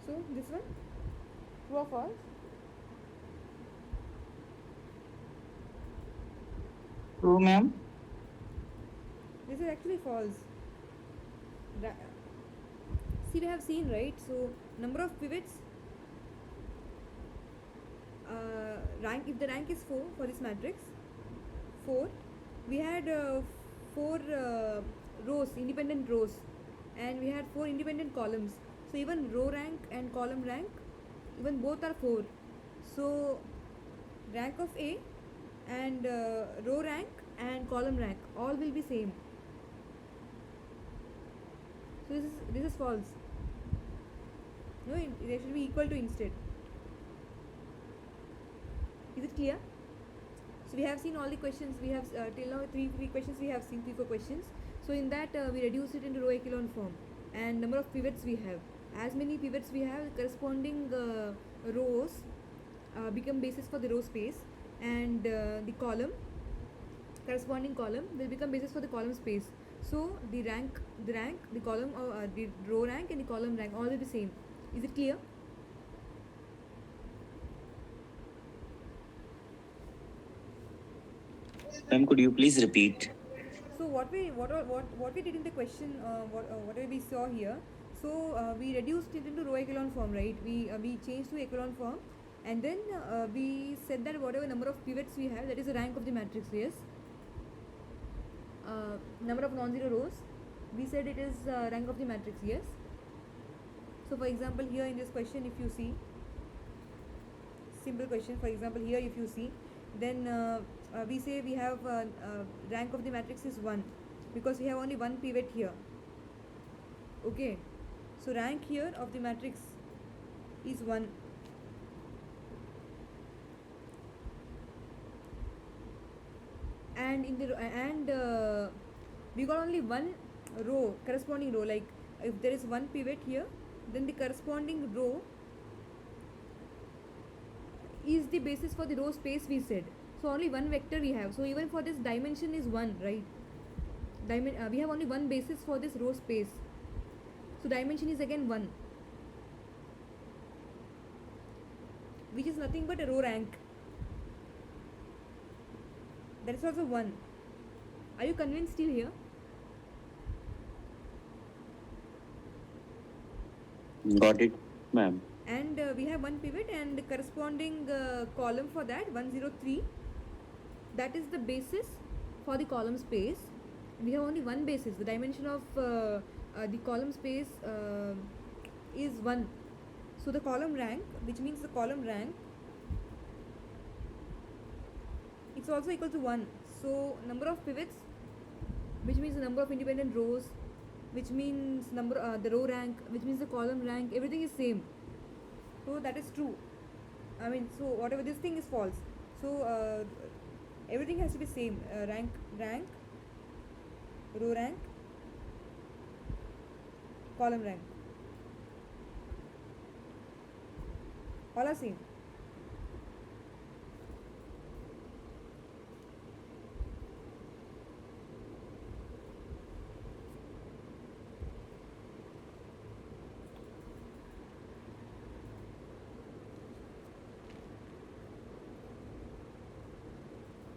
so this one true or false? True, ma'am. This is actually false. Ra- See, we have seen, right? So number of pivots, rank, if the rank is 4 for this matrix, 4, we had 4 rows, independent rows, and we had 4 independent columns. So even row rank and column rank, even both are 4. So rank of A and row rank and column rank all will be same. So this is false. No, they should be equal to instead. Is it clear? So we have seen all the questions. We have till now three questions. We have seen 3-4 questions. So in that we reduce it into row echelon form, and number of pivots we have. As many pivots we have, corresponding rows become basis for the row space, and the corresponding column will become basis for the column space. So the rank, the column, the row rank and the column rank all will be same. Is it clear? Ma'am, could you please repeat? So what we did in the question, whatever we saw here. So we reduced it into row echelon form, right? We changed to echelon form, and then we said that whatever number of pivots we have, that is the rank of the matrix. Yes. Number of non-zero rows, we said it is rank of the matrix. Yes. So for example, here in this question, if you see, simple question. For example, here if you see, then we say we have rank of the matrix is 1 because we have only one pivot here. Okay, so rank here of the matrix is 1. And in the we got only one row, corresponding row. Like if there is one pivot here, then the corresponding row is the basis for the row space, we said. So only one vector we have. So even for this, dimension is 1, right? We have only one basis for this row space. So dimension is again 1, which is nothing but a row rank. That is also 1. Are you convinced still here? Got it, ma'am. And we have one pivot and the corresponding column for that, 103. That is the basis for the column space. We have only one basis. The dimension of the column space is 1. So the column rank, which means the column rank, it's also equal to 1. So number of pivots, which means the number of independent rows, which means the row rank, which means the column rank, everything is same. So that is true. I mean, so whatever this thing is false. So everything has to be same. Rank, row rank, column rank, all are same.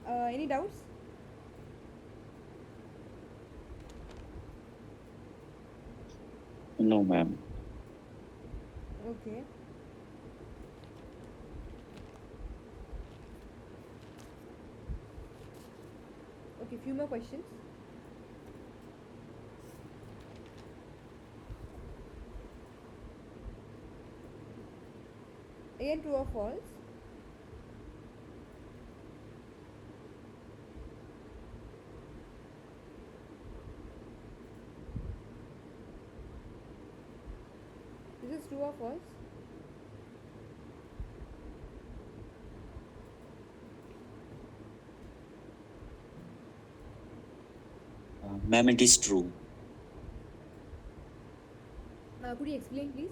Any doubts? No, ma'am. Okay. Okay, few more questions. Again, true or false? This is true or false? Ma'am, it is true. Could you explain, please?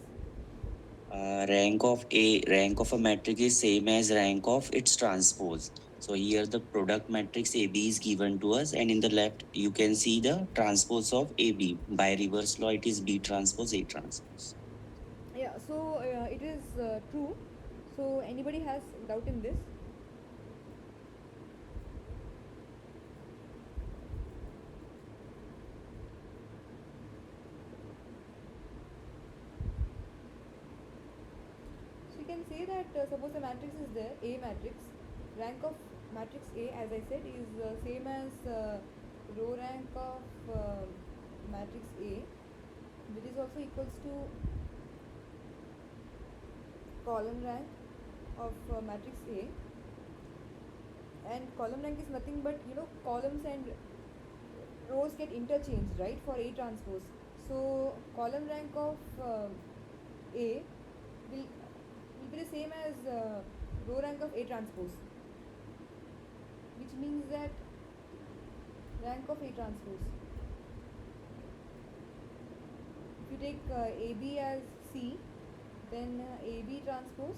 Rank of a matrix is same as rank of its transpose. So here the product matrix AB is given to us, and in the left you can see the transpose of AB. By reverse law, it is B transpose A transpose. Yeah, so it is true. So anybody has doubt in this? So you can say that suppose a matrix is there, A matrix, rank of matrix A, as I said, is same as row rank of matrix A, which is also equals to column rank of matrix A. And column rank is nothing but, columns and rows get interchanged, right, for A transpose. So column rank of A will be the same as row rank of A transpose, which means that rank of A transpose, if you take AB as C, then AB transpose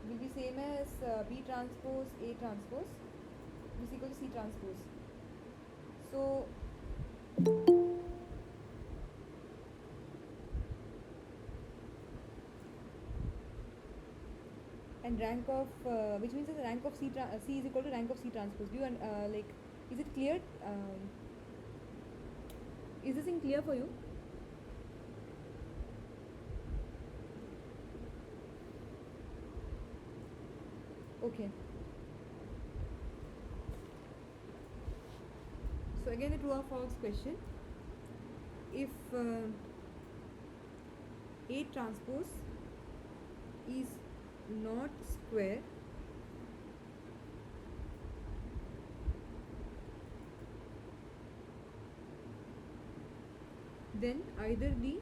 will be same as B transpose A transpose, which is equal to C transpose. So and rank of which means that the rank of C is equal to rank of C transpose. Do you like, is it clear? Is this thing clear for you? Okay. So again, the true or false question. If A transpose is not square, then either the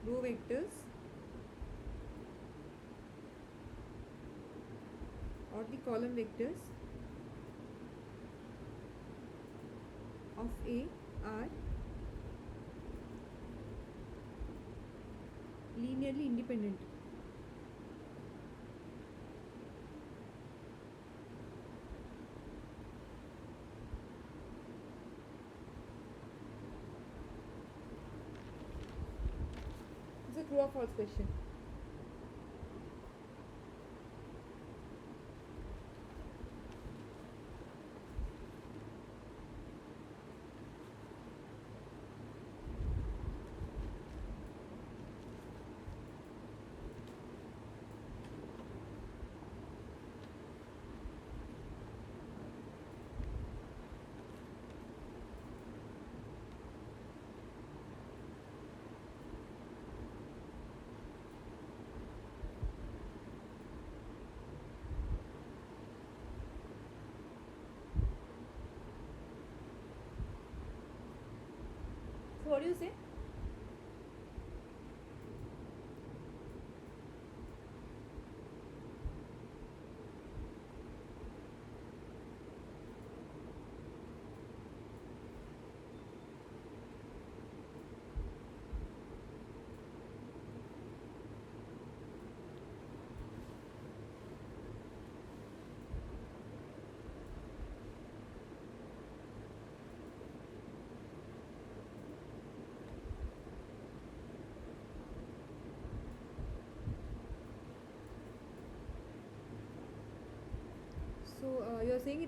row vectors or the column vectors of A are linearly independent. It's a true or false question. So what do you say?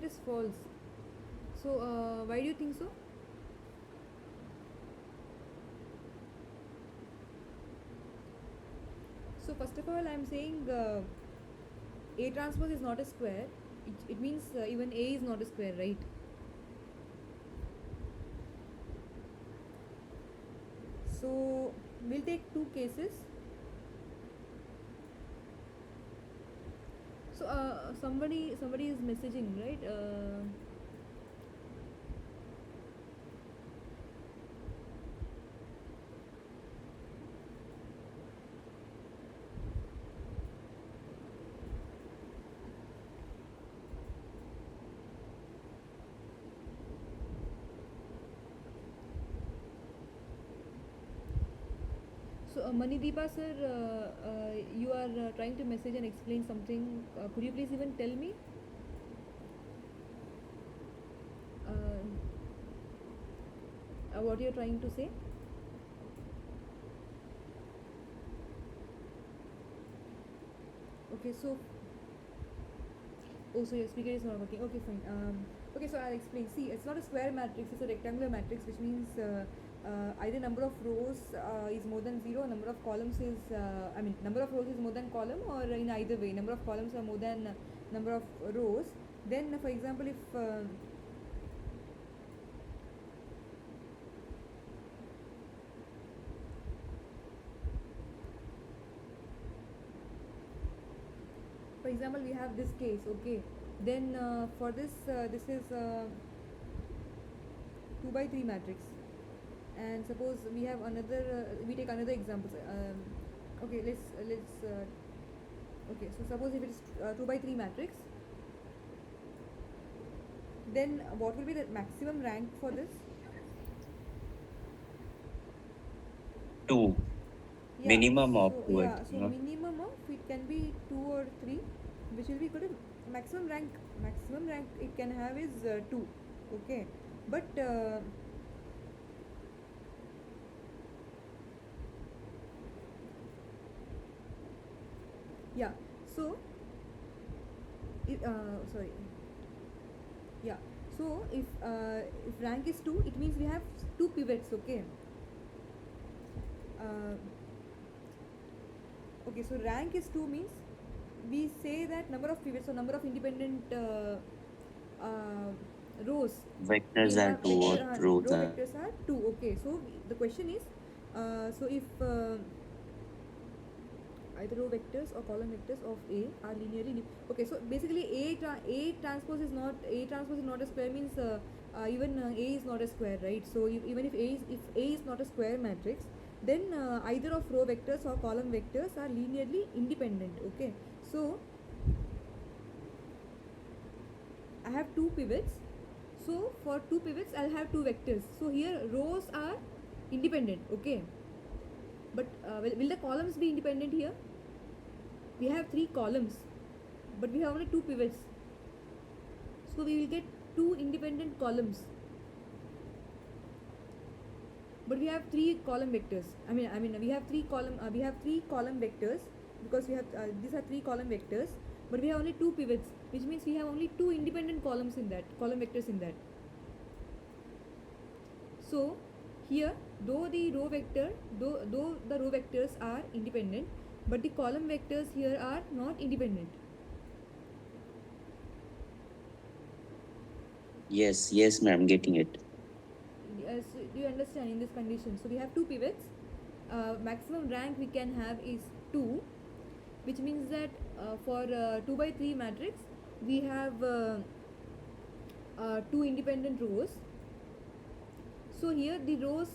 it is false. So why do you think so? So first of all, I am saying A transpose is not a square. It means even A is not a square, right? So we'll take two cases. So somebody is messaging, right? So Manideepa sir, you are trying to message and explain something. Could you please even tell me? What you are trying to say? Okay, so so your speaker is not working. Okay, fine. Okay, so I'll explain. See, it's not a square matrix; it's a rectangular matrix, which means either number of rows is more than 0, number of columns is number of rows is more than column, or in either way, number of columns are more than number of rows. Then, for example, if for example we have this case, okay, then for this this is 2 by 3 matrix, and suppose we have another we take another example. Okay, let's okay, so suppose if it is 2 by 3 matrix, then what will be the maximum rank for this? 2. Yeah, Minimum of so 2. yeah, so minimum of it can be 2 or 3, which will be equal to maximum rank it can have is 2, okay, but yeah, so sorry, yeah, so if rank is 2, it means we have 2 pivots, okay. Okay, so rank is 2 means we say that number of pivots or number of independent rows Vectors we are have 2 or rows row are. vectors are 2, okay. So the question is so if either row vectors or column vectors of A are linearly okay, so basically A transpose is not a square means even A is not a square, right? So even if A is not a square matrix, then either of row vectors or column vectors are linearly independent, okay. So I have two pivots, so for two pivots I'll have two vectors. So here rows are independent, okay, but will the columns be independent here? We have 3 columns, but we have only 2 pivots, so we will get 2 independent columns, but we have 3 column vectors. We have 3 column vectors, because we have these are 3 column vectors, but we have only 2 pivots, which means we have only 2 independent columns in that, column vectors in that. So here, though the row vectors are independent, but the column vectors here are not independent. Yes, ma'am, getting it. So do you understand in this condition? So we have 2 pivots. Maximum rank we can have is 2, which means that for 2 by 3 matrix we have 2 independent rows. So here the row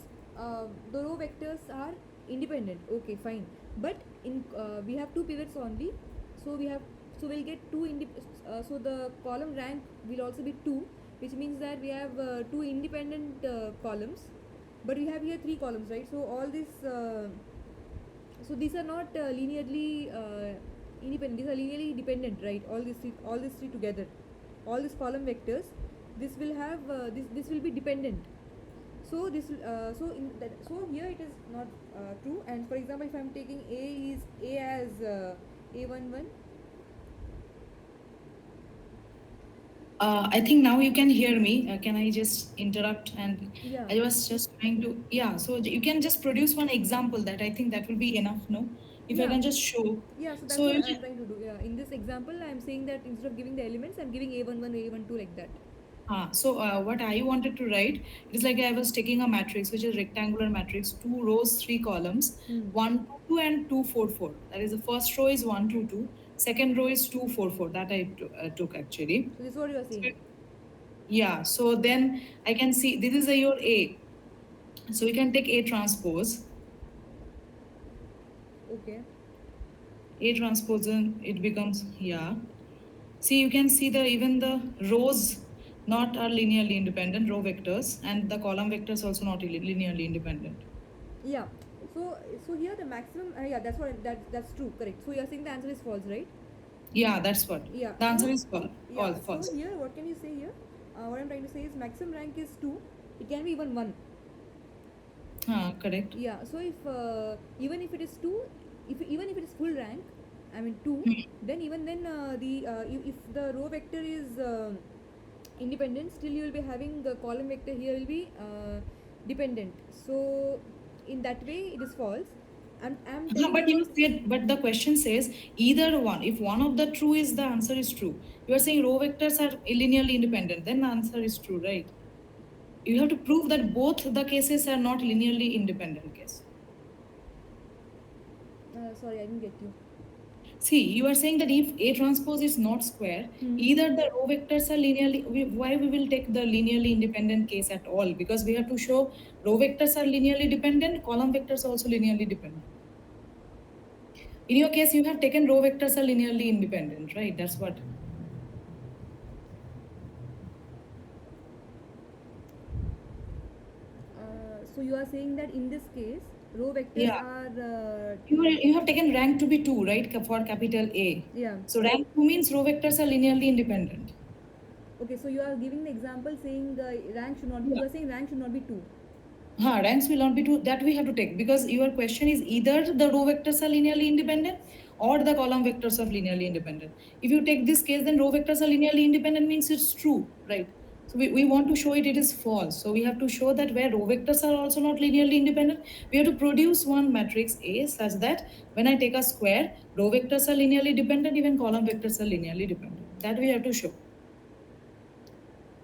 vectors are independent, okay, fine, but in we have 2 pivots only, so we'll get 2 so the column rank will also be 2, which means that we have 2 independent columns, but we have here 3 columns, right? So all this so these are not linearly independent, these are linearly dependent, right? All these three together, all these column vectors, this will have this will be dependent. So this so here it is not true. And for example, if I am taking A as A11, I think now you can hear me. Can I just interrupt? And Yeah. I was just trying to, yeah. So you can just produce one example that I think that will be enough. No, if I Yeah. can just show. Yeah, so that's So what I'm trying to do. Yeah, in this example, I'm saying that instead of giving the elements, I'm giving A11, A12 like that. what I wanted to write, it is like I was taking a matrix, which is rectangular matrix, 2 rows, 3 columns, Hmm. 1 2 2 and 2 4 4. That is the first row is 1 2 2, second row is 2 4 4. That I took actually. So this is what you are So, saying. yeah. So then I can see this is your A. So we can take A transpose. Okay. A transpose, and it becomes, yeah. See, you can see the even the rows not are linearly independent, row vectors, and the column vectors also not linearly independent. Yeah. So here the maximum. Yeah, that's true. Correct. So you are saying the answer is false, right? Yeah, that's what. Yeah. The answer So is false. yeah. False. So False. here, what can you say here? What I'm trying to say is maximum rank is 2. It can be even 1. Correct. Yeah. So if even if it is 2, if even if it is full rank, I mean 2, Hmm. then even then if the row vector is independent, still you will be having the column vector here will be dependent. So in that way it is false. I'm telling But you about. said, but the question says either one. If one of the true is the answer is true. You are saying row vectors are linearly independent. Then the answer is true, right? You have to prove that both the cases are not linearly independent case. Sorry, I didn't get you. See, you are saying that if A transpose is not square, Hmm. either the row vectors are linearly. Why we will take the linearly independent case at all? Because we have to show row vectors are linearly dependent, column vectors are also linearly dependent. In your case, you have taken row vectors are linearly independent, right? That's what. So you are saying that in this case, row vectors Yeah. are You have taken rank to be 2, right? For capital A. yeah. So rank 2 means row vectors are linearly independent. Okay, so you are giving the example saying rank should not. Yeah. You are saying rank should not be 2. Ranks will not be 2. That we have to take because your question is either the row vectors are linearly independent or the column vectors are linearly independent. If you take this case, then row vectors are linearly independent means it's true, right? So we want to show it is false. So we have to show that where row vectors are also not linearly independent, we have to produce one matrix A such that when I take a square, row vectors are linearly dependent, even column vectors are linearly dependent. That we have to show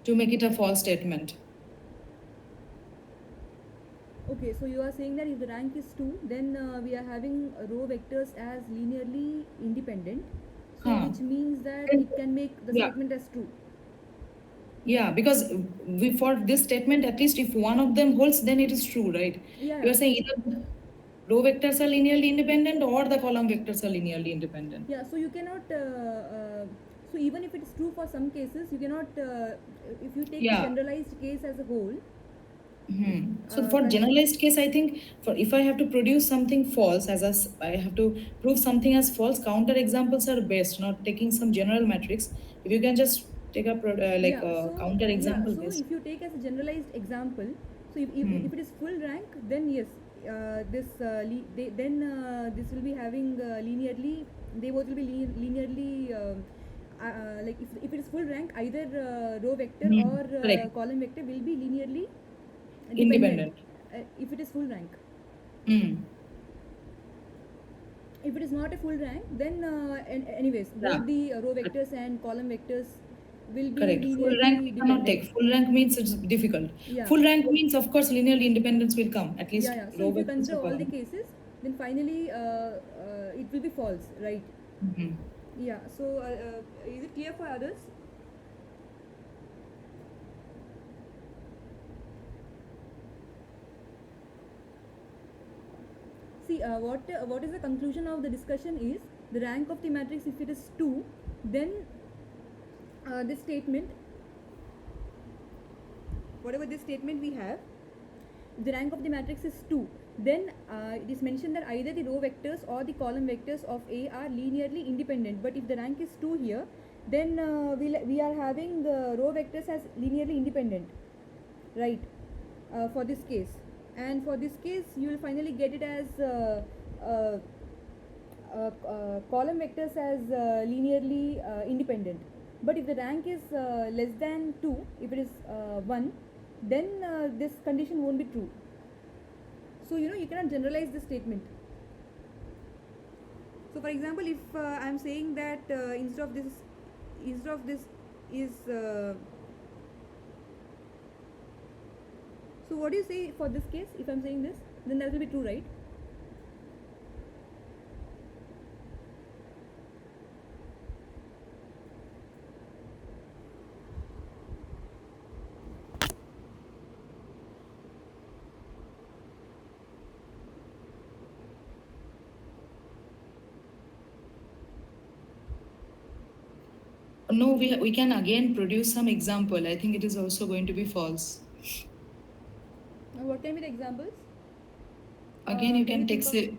to make it a false statement. Okay, so you are saying that if the rank is 2, then we are having row vectors as linearly independent. So Huh. which means that it can make the Yeah. statement as true. Yeah, because we for this statement, at least if one of them holds, then it is true, right? Yeah, You yeah. are saying either the row vectors are linearly independent or the column vectors are linearly independent. Yeah, so you cannot. So even if it is true for some cases, you cannot. If you take the Yeah. generalized case as a whole. So for Con- generalized case, I think for if I have to produce something false I have to prove something as false. Counter examples are best, not taking some general matrix. If you can just take a like yeah. a So counter yeah. example So based. if you take as a generalized example, so Hmm. if it is full rank, then yes, then this will be having linearly. They both will be linearly. Like if it is full rank, either row vector or Correct. column vector will be linearly dependent. Independent. If it is full rank. Hmm. If it is not a full rank, then anyways, Yeah. both the row vectors and column vectors will be Correct. Full rank we linearly cannot dependent. take. Full rank means it's difficult. Yeah. Full rank means, of course, linearly independence will come. At Yeah, least yeah. So row if you vectors or consider all the column. cases, then finally it will be false, right? Hmm. Yeah. So is it clear for others? See, what is the conclusion of the discussion is the rank of the matrix. If it is 2, then this statement, whatever this statement we have, the rank of the matrix is 2, then it is mentioned that either the row vectors or the column vectors of A are linearly independent. But if the rank is 2 here, then we are having the row vectors as linearly independent, right? For this case, and for this case you will finally get it as column vectors as linearly independent. But if the rank is less than 2, if it is 1, then this condition won't be true. So you cannot generalize this statement. So for example, if I am saying that instead of this is so what do you say for this case? If I am saying this, then that will be true, right? No, we can again produce some example. I think it is also going to be false. What can be the examples? Again, you can think take say,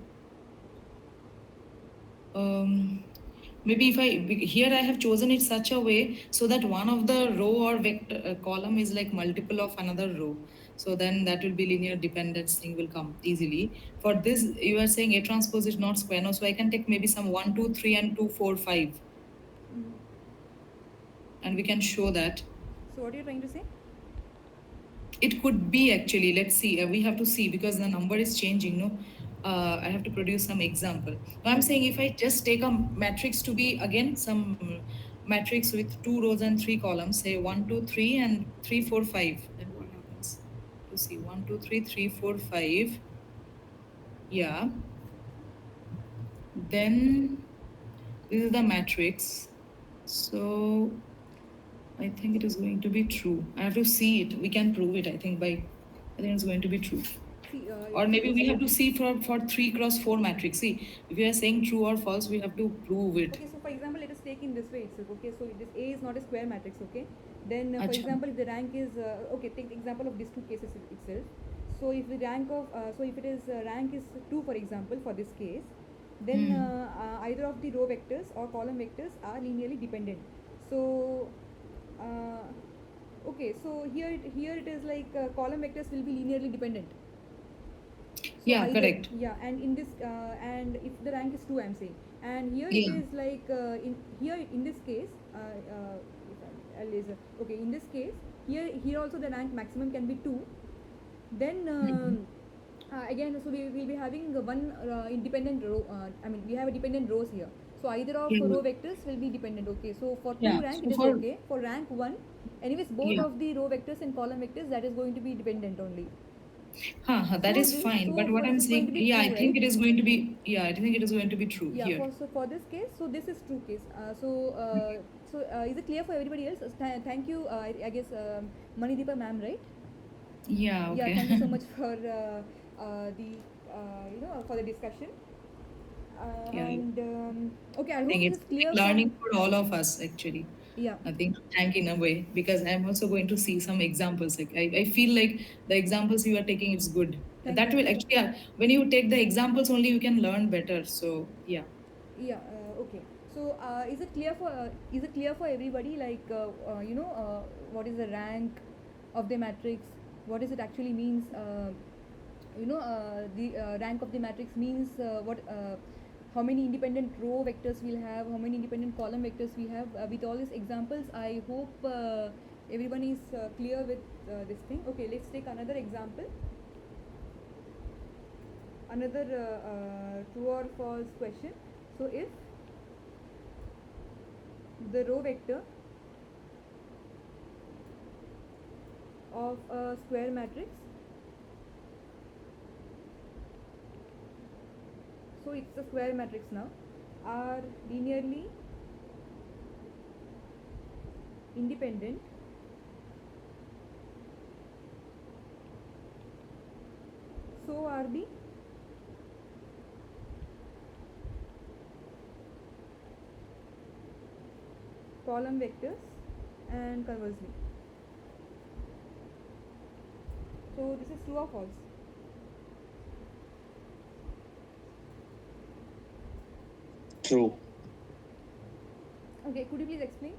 maybe if here I have chosen it such a way so that one of the row or vector column is like multiple of another row. So then that will be linear dependence thing will come easily. For this, you are saying A transpose is not square. No, so I can take maybe some 1, 2, 3, and 2, 4, 5. And we can show that. So what are you trying to say? It could be actually, let's see, we have to see because the number is changing, no? I have to produce some example. Now I'm saying if I just take a matrix to be, again, some matrix with 2 rows and 3 columns, say 1, 2, 3, and 3, 4, 5, then what happens? To see 1, 2, 3, 3, 4, 5. Yeah. Then this is the matrix. So I think it is going to be true. I have to see it. We can prove it, I think it's going to be true. See, Or maybe we have to see for 3 cross 4 matrix. See, if we are saying true or false, we have to prove it. Okay, so for example, let us take in this way itself. Okay, so this A is not a square matrix. Okay, then for Acha. example, if the rank is okay, take the example of these two cases itself. So if the rank of so if it is rank is 2, for example, for this case, then either of the row vectors or column vectors are linearly dependent. So okay, so here it is like column vectors will be linearly dependent. So Yeah, correct. Yeah, and in this and if the rank is 2, I'm saying, and here Yeah. it is like in this case if I'll laser. Okay, in this case here also the rank maximum can be 2. Then again, so we will be having one independent row. I mean, we have a dependent rows here. So either of Yeah. row vectors will be dependent. Okay, so for 2 Yeah, rank so it is for- okay. For rank 1, anyways, both Yeah. of the row vectors and column vectors, that is going to be dependent only. That So is fine. But what this I'm is going saying, to be yeah, true, I think right? it is going to be, I think it is going to be true Yeah, here. so for this case, so this is true case. Is it clear for everybody else? Thank you. I guess Manideepa ma'am, right? Yeah, okay. Yeah, thank you so much for the for the discussion. Yeah. And okay, I I hope think this it's is clear. learning for all of us, actually. Yeah. I think thank in a way because I'm also going to see some examples. Like I feel like the examples you are taking is good. Thank That you. will actually, when you take the examples only, you can learn better. So yeah. Yeah. Okay. So is it clear for everybody? Like what is the rank of the matrix? What does it actually means? The rank of the matrix means what? How many independent row vectors we'll have? How many independent column vectors we have? With all these examples, I hope everyone is clear with this thing. Okay, let's take another example. Another true or false question. So if the row vector of a square matrix, so it's a square matrix now, are linearly independent, so are the column vectors, and conversely. So this is true or false? True. Okay, could you please explain?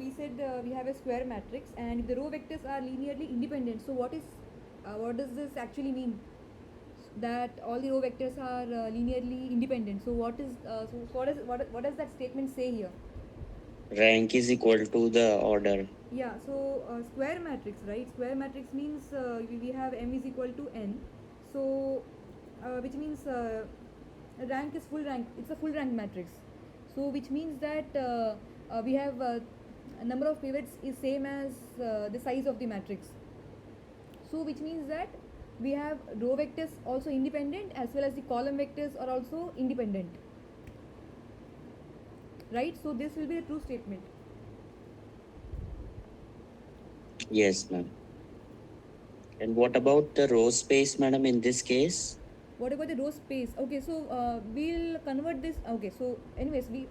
we said we have a square matrix, and if the row vectors are linearly independent, so what does this actually mean? That all the row vectors are linearly independent. So what does that statement say here? Rank is equal to the order. Yeah, so square matrix, right? Square matrix means we have m is equal to n. So which means rank is full rank. It's a full rank matrix. So which means that we have a number of pivots is same as the size of the matrix. So which means that we have row vectors also independent, as well as the column vectors are also independent, right? So this will be a true statement. Yes, ma'am. And what about the row space, madam, in this case? What about the row space? Okay, so we'll convert this. Okay, so anyways, we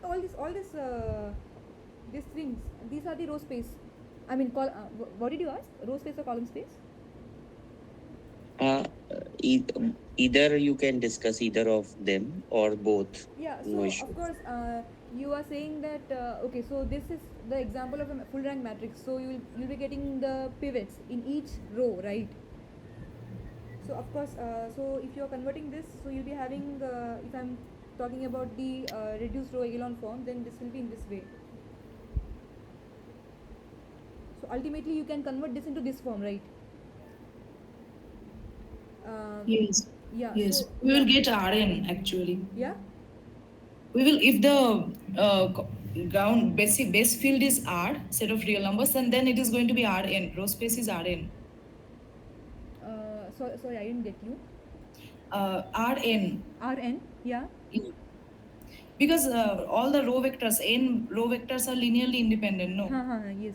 these things, these are the row space. I mean, what did you ask? Row space or column space? Uh, e- Either you can discuss either of them or both. Yeah, so No issue. of course, you are saying that okay, so this is the example of a full rank matrix. So you'll be getting the pivots in each row, right? So of course, so if you are converting this, so you'll be having if I'm talking about the reduced row echelon form, then this will be in this way. So ultimately, you can convert this into this form, right? Yes. Yeah. Yes. So We will yeah. get Rn actually. Yeah. We will, if the ground base field is R set of real numbers, and then it is going to be Rn. Row space is Rn. Sorry, I didn't get you. Rn. Rn. Yeah. Because all the row vectors, n row vectors are linearly independent, no? Yes.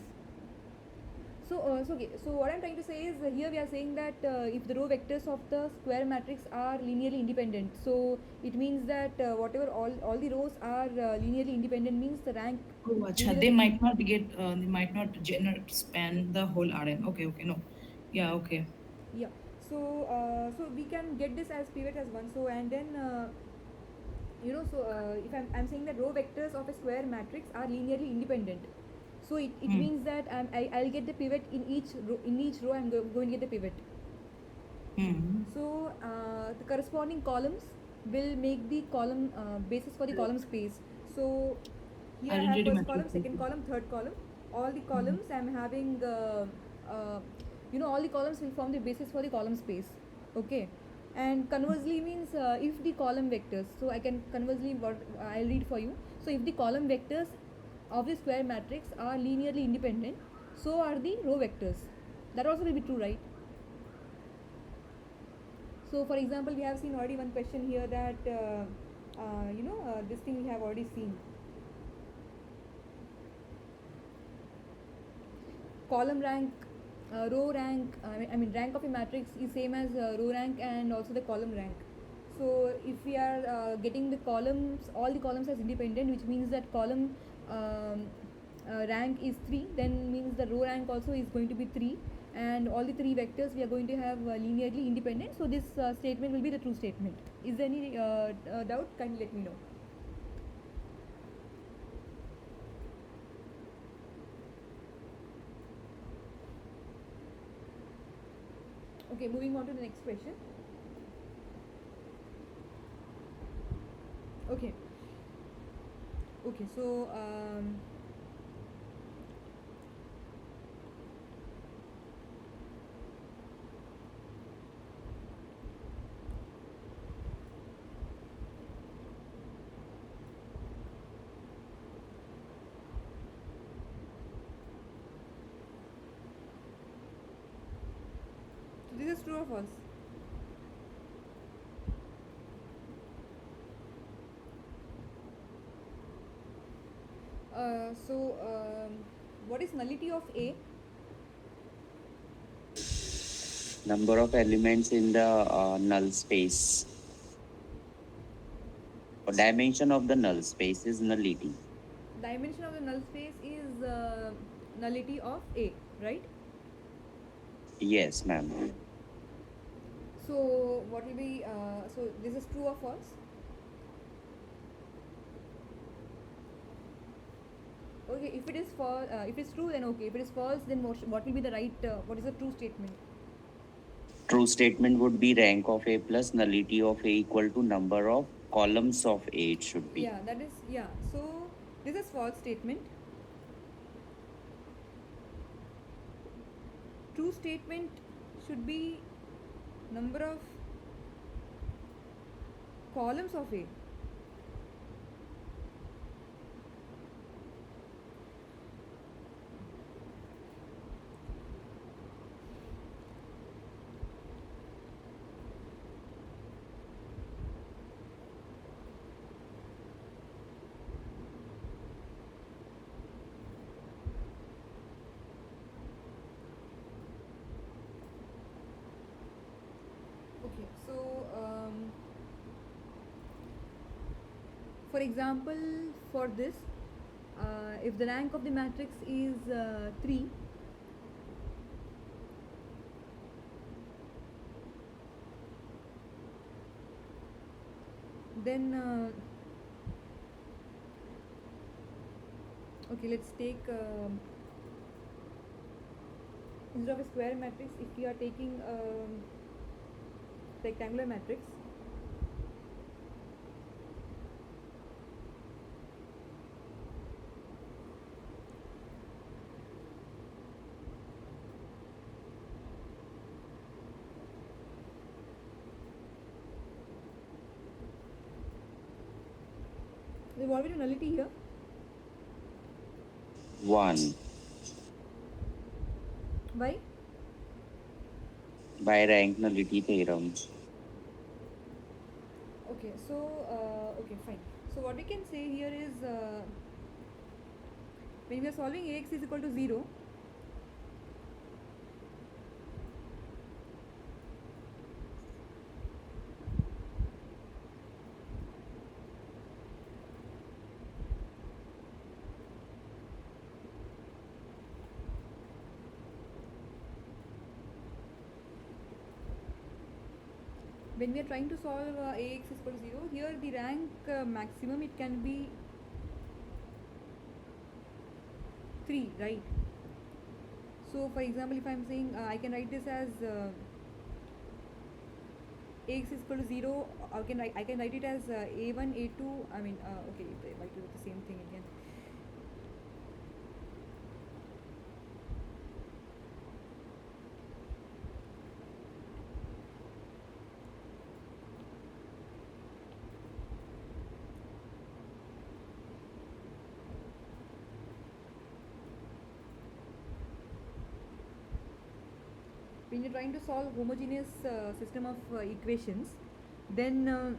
So what I'm trying to say is here we are saying that if the row vectors of the square matrix are linearly independent, so it means that whatever all the rows are linearly independent means the rank. Oh, acha, they might not get, they might not span the whole Rn. Okay, okay, no. Yeah, okay. Yeah. So we can get this as pivot as one. So and then if I'm saying that row vectors of a square matrix are linearly independent, so it means that I'll get the pivot in each row. I'm going to get the pivot. So the corresponding columns will make the column basis for the column space. So here I have Identity first column, matrix. second column, third column. All the columns I'm having, all the columns will form the basis for the column space. Okay. And conversely means if the column vectors, so I can conversely what I'll read for you. So if the column vectors of the square matrix are linearly independent, so are the row vectors. That also will be true, right? So for example, we have seen already one question here that this thing we have already seen. Column rank, row rank, I mean rank of a matrix is same as row rank and also the column rank. So if we are getting the columns, all the columns as independent, which means that column rank is 3, then means the row rank also is going to be 3, and all the 3 vectors we are going to have linearly independent. So this statement will be the true statement. Is there any doubt? Kindly let me know. Okay, moving on to the next question. Okay, so this is true or false? What is nullity of A? Number of elements in the null space. Or dimension of the null space is nullity. Dimension of the null space is nullity of A, right? Yes, ma'am. So what will be? So this is true or false? Okay, if it is if it's true, then okay. If it is false, then what will be the right? What is the true statement? True statement would be rank of A plus nullity of A equal to number of columns of A. It should be. Yeah, that is yeah. So this is false statement. True statement should be number of columns of A. Okay, so for example, for this, if the rank of the matrix is 3, then okay, let's take instead of a square matrix, if we are taking rectangular matrix, then what will be the nullity here? 1. Why? By rank nullity theorem. Okay, so okay, fine. So what we can say here is when we are solving Ax is equal to 0, when we are trying to solve Ax is equal to 0, here the rank maximum, it can be 3, right? So for example, if I am saying I can write this as Ax is equal to 0, I can write it as a1 a2, I mean okay, if I do the same thing again. When you're trying to solve homogeneous system of equations, then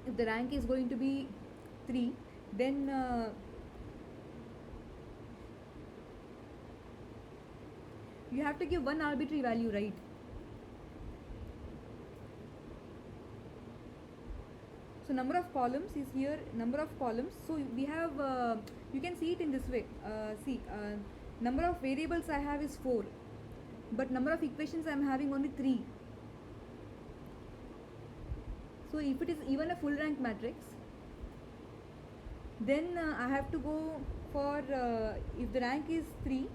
if the rank is going to be 3, then you have to give one arbitrary value, right? So number of columns is here, number of columns. So we have, you can see it in this way. See, number of variables I have is 4, but number of equations I am having only 3. So if it is even a full rank matrix, then I have to go for if the rank is 3,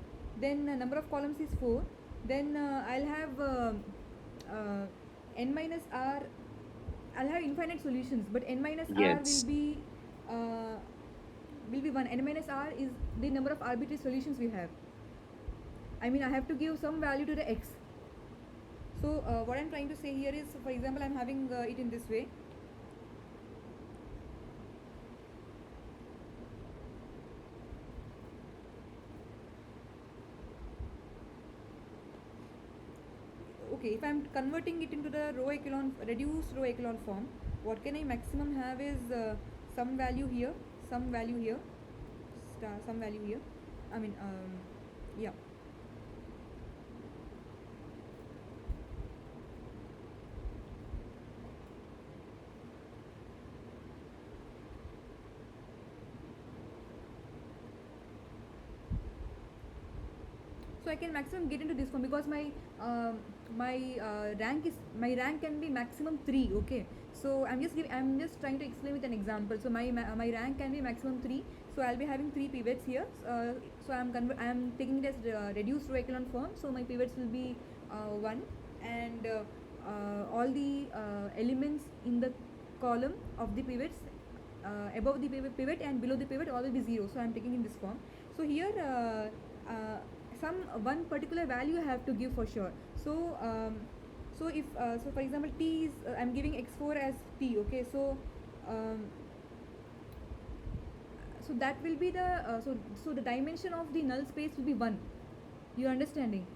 then number of columns is 4, then I'll have n minus r, I'll have infinite solutions, but n minus Yes. r will be 1. N minus r is the number of arbitrary solutions we have. I mean, I have to give some value to the x. So what I'm trying to say here is, for example, I'm having it in this way. Okay, if I'm converting it into the reduced row echelon form, what can I maximum have is some value here, some value here, some value here. I mean, yeah. So I can maximum get into this form because my rank can be maximum 3. Okay, so I'm just trying to explain with an example. So my rank can be maximum 3. So I'll be having 3 pivots here. So I'm taking it as reduced row echelon form. So my pivots will be 1, and all the elements in the column of the pivots above the pivot and below the pivot all will be 0. So I'm taking in this form. So here some one particular value I have to give for sure. So if so for example t is I'm giving x4 as t. Okay, so so that will be the so the dimension of the null space will be 1. You understanding?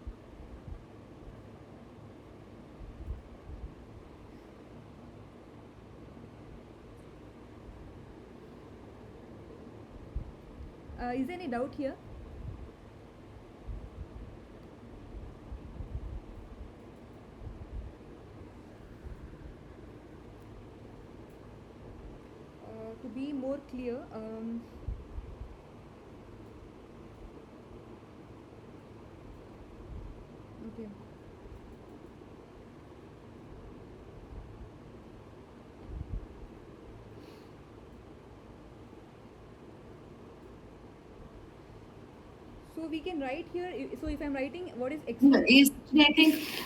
Is there any doubt here? To be more clear, okay. So we can write here. So if I'm writing what is x4? Yes,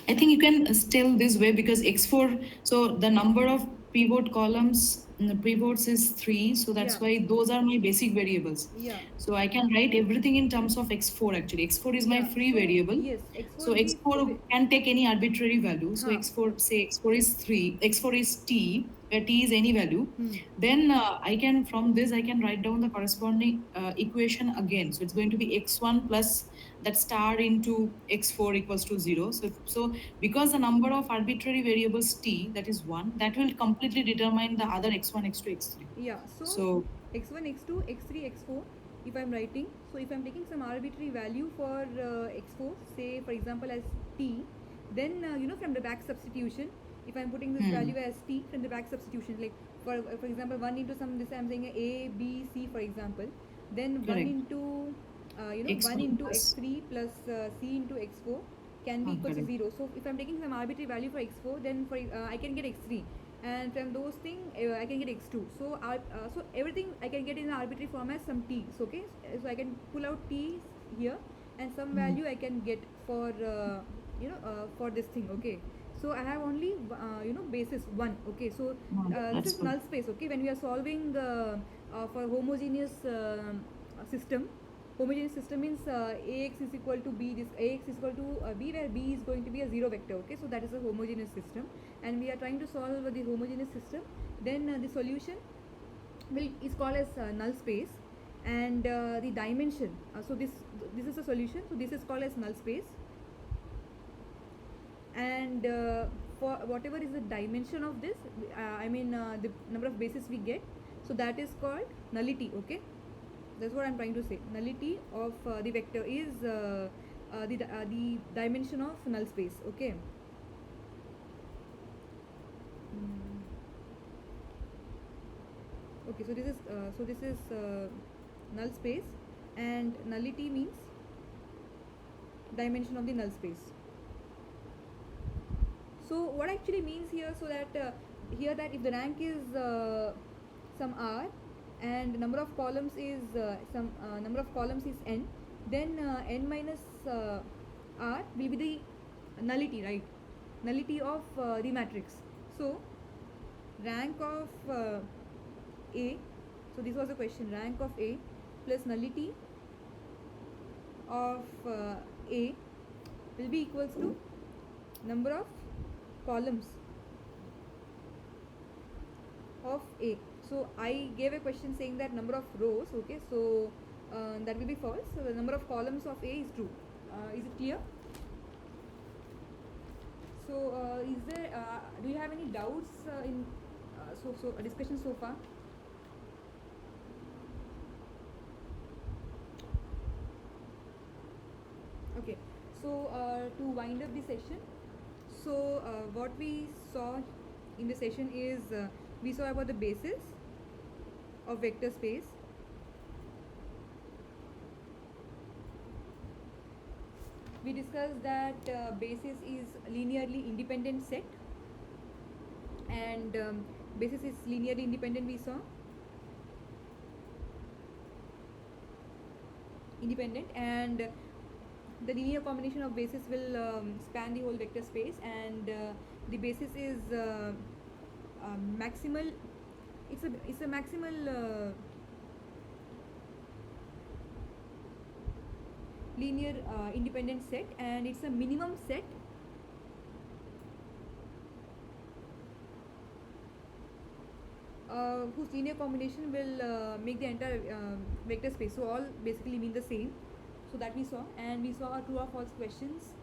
I think you can tell this way because x4. So the number of pivot columns, pivots is 3. So that's Yeah. why those are my basic variables. Yeah. So I can write everything in terms of x4 actually. x4 is my Yeah, free so variable. yes, x4 So will be x4 can take any arbitrary value. So Huh. x4, say x4 is 3, x4 is t, where t is any value. Hmm. Then I can, from this, I can write down the corresponding equation again. So it's going to be x1 plus that star into x4 equals to 0. So because the number of arbitrary variables t, that is 1, that will completely determine the other x1, x2, x3. Yeah, So x1, x2, x3, x4, if I'm writing, so if I'm taking some arbitrary value for x4, say for example as t, then from the back substitution, if I'm putting this value as t from the back substitution, like for example 1 into some, this I'm saying a, b, c for example, then 1 correct. into 1 X1 into plus- x3 plus c into x4 can be equal to correct. 0. So if I'm taking some arbitrary value for x4, then for I can get x3, and from those things I can get x2. So so everything I can get in an arbitrary form as some t. So okay, so I can pull out t here, and some value I can get for for this thing. Okay, so I have only basis 1. Okay, so this That's is good. null space. Okay, when we are solving for homogeneous system. Homogeneous system means ax is equal to b. This ax is equal to b, where b is going to be a 0 vector. Okay, so that is a homogeneous system, and we are trying to solve the homogeneous system. Then the solution is called as null space, and the dimension. So this is a solution. So this is called as null space, and for whatever is the dimension of this, the number of bases we get. So that is called nullity. Okay. That's what I'm trying to say. Nullity of the vector is the dimension of null space. Okay. Okay. So this is null space, and nullity means dimension of the null space. So what actually means here? So that here that if the rank is some r, and number of columns is n, then n minus r will be the nullity, right? Nullity of the matrix. So rank of a, so this was the question, rank of a plus nullity of a will be equals to number of columns of a. So I gave a question saying that number of rows. Okay, so that will be false. So the number of columns of a is true. Is it clear? So is there do you have any doubts in so a discussion so far? Okay, so to wind up the session, so what we saw in the session is we saw about the basis of vector space, we discussed that basis is linearly independent set, and basis is linearly independent, we saw. Independent, and the linear combination of basis will span the whole vector space, and the basis is maximal. It's a maximal linear independent set, and it's a minimum set whose linear combination will make the entire vector space. So all basically mean the same. So that we saw, and we saw true or false questions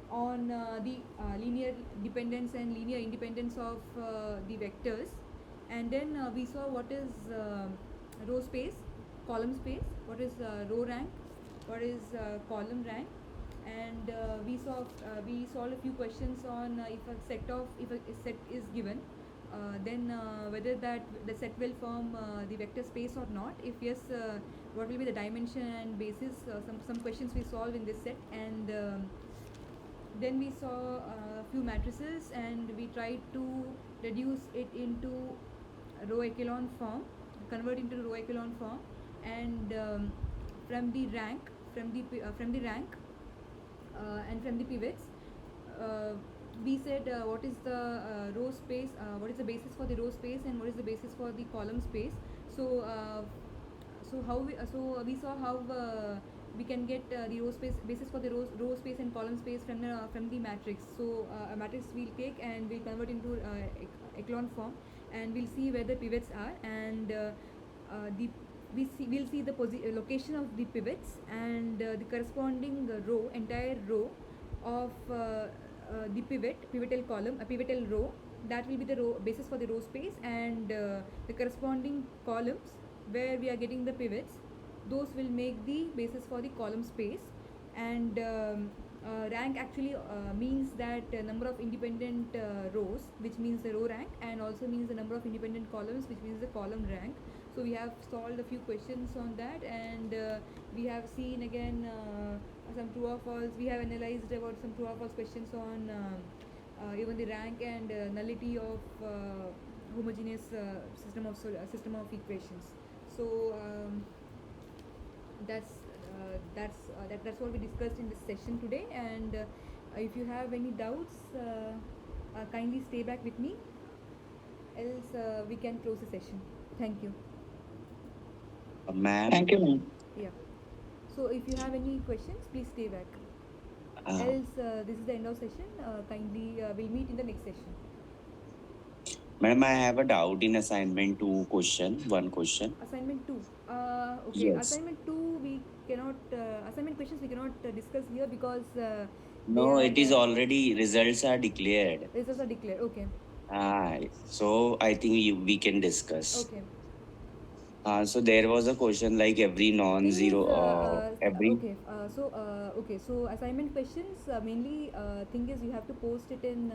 on the linear dependence and linear independence of the vectors, and then we saw what is row space, column space, what is row rank, what is column rank, and we solved a few questions on if a set is given, then whether that the set will form the vector space or not. If yes, what will be the dimension and basis. Some questions we solved in this set, and then we saw a few matrices, and we tried to reduce it into row echelon form, convert into row echelon form, and from the rank and from the pivots, we said what is the row space, what is the basis for the row space, and what is the basis for the column space. So we saw how we can get the row space basis for the row space and column space from the matrix. So a matrix we'll take and we'll convert into echelon form, and we'll see where the pivots are, and we'll see the location of the pivots, and the corresponding entire row of the pivotal column, a pivotal row, that will be the row basis for the row space, and the corresponding columns where we are getting the pivots, those will make the basis for the column space. And rank actually means that number of independent rows, which means the row rank, and also means the number of independent columns, which means the column rank. So we have solved a few questions on that, and we have seen again some true or false. We have analyzed about some true or false questions on even the rank and nullity of homogeneous system of equations. So that's what we discussed in this session today, and if you have any doubts, kindly stay back with me, else we can close the session. Thank you. Ma'am, Thank you, ma'am. Yeah. So if you have any questions, please stay back. uh, Else this is the end of session. Kindly we'll meet in the next session. madam, I have a doubt in assignment 2 question, one question. Assignment 2. Okay. Yes. Assignment 2 we cannot assignment questions we cannot discuss here because No, they it is are, already results are declared. results are declared. Okay. So I think we can discuss. Okay. So there was a question like every non-zero, every. Okay. So assignment questions mainly thing is you have to post it in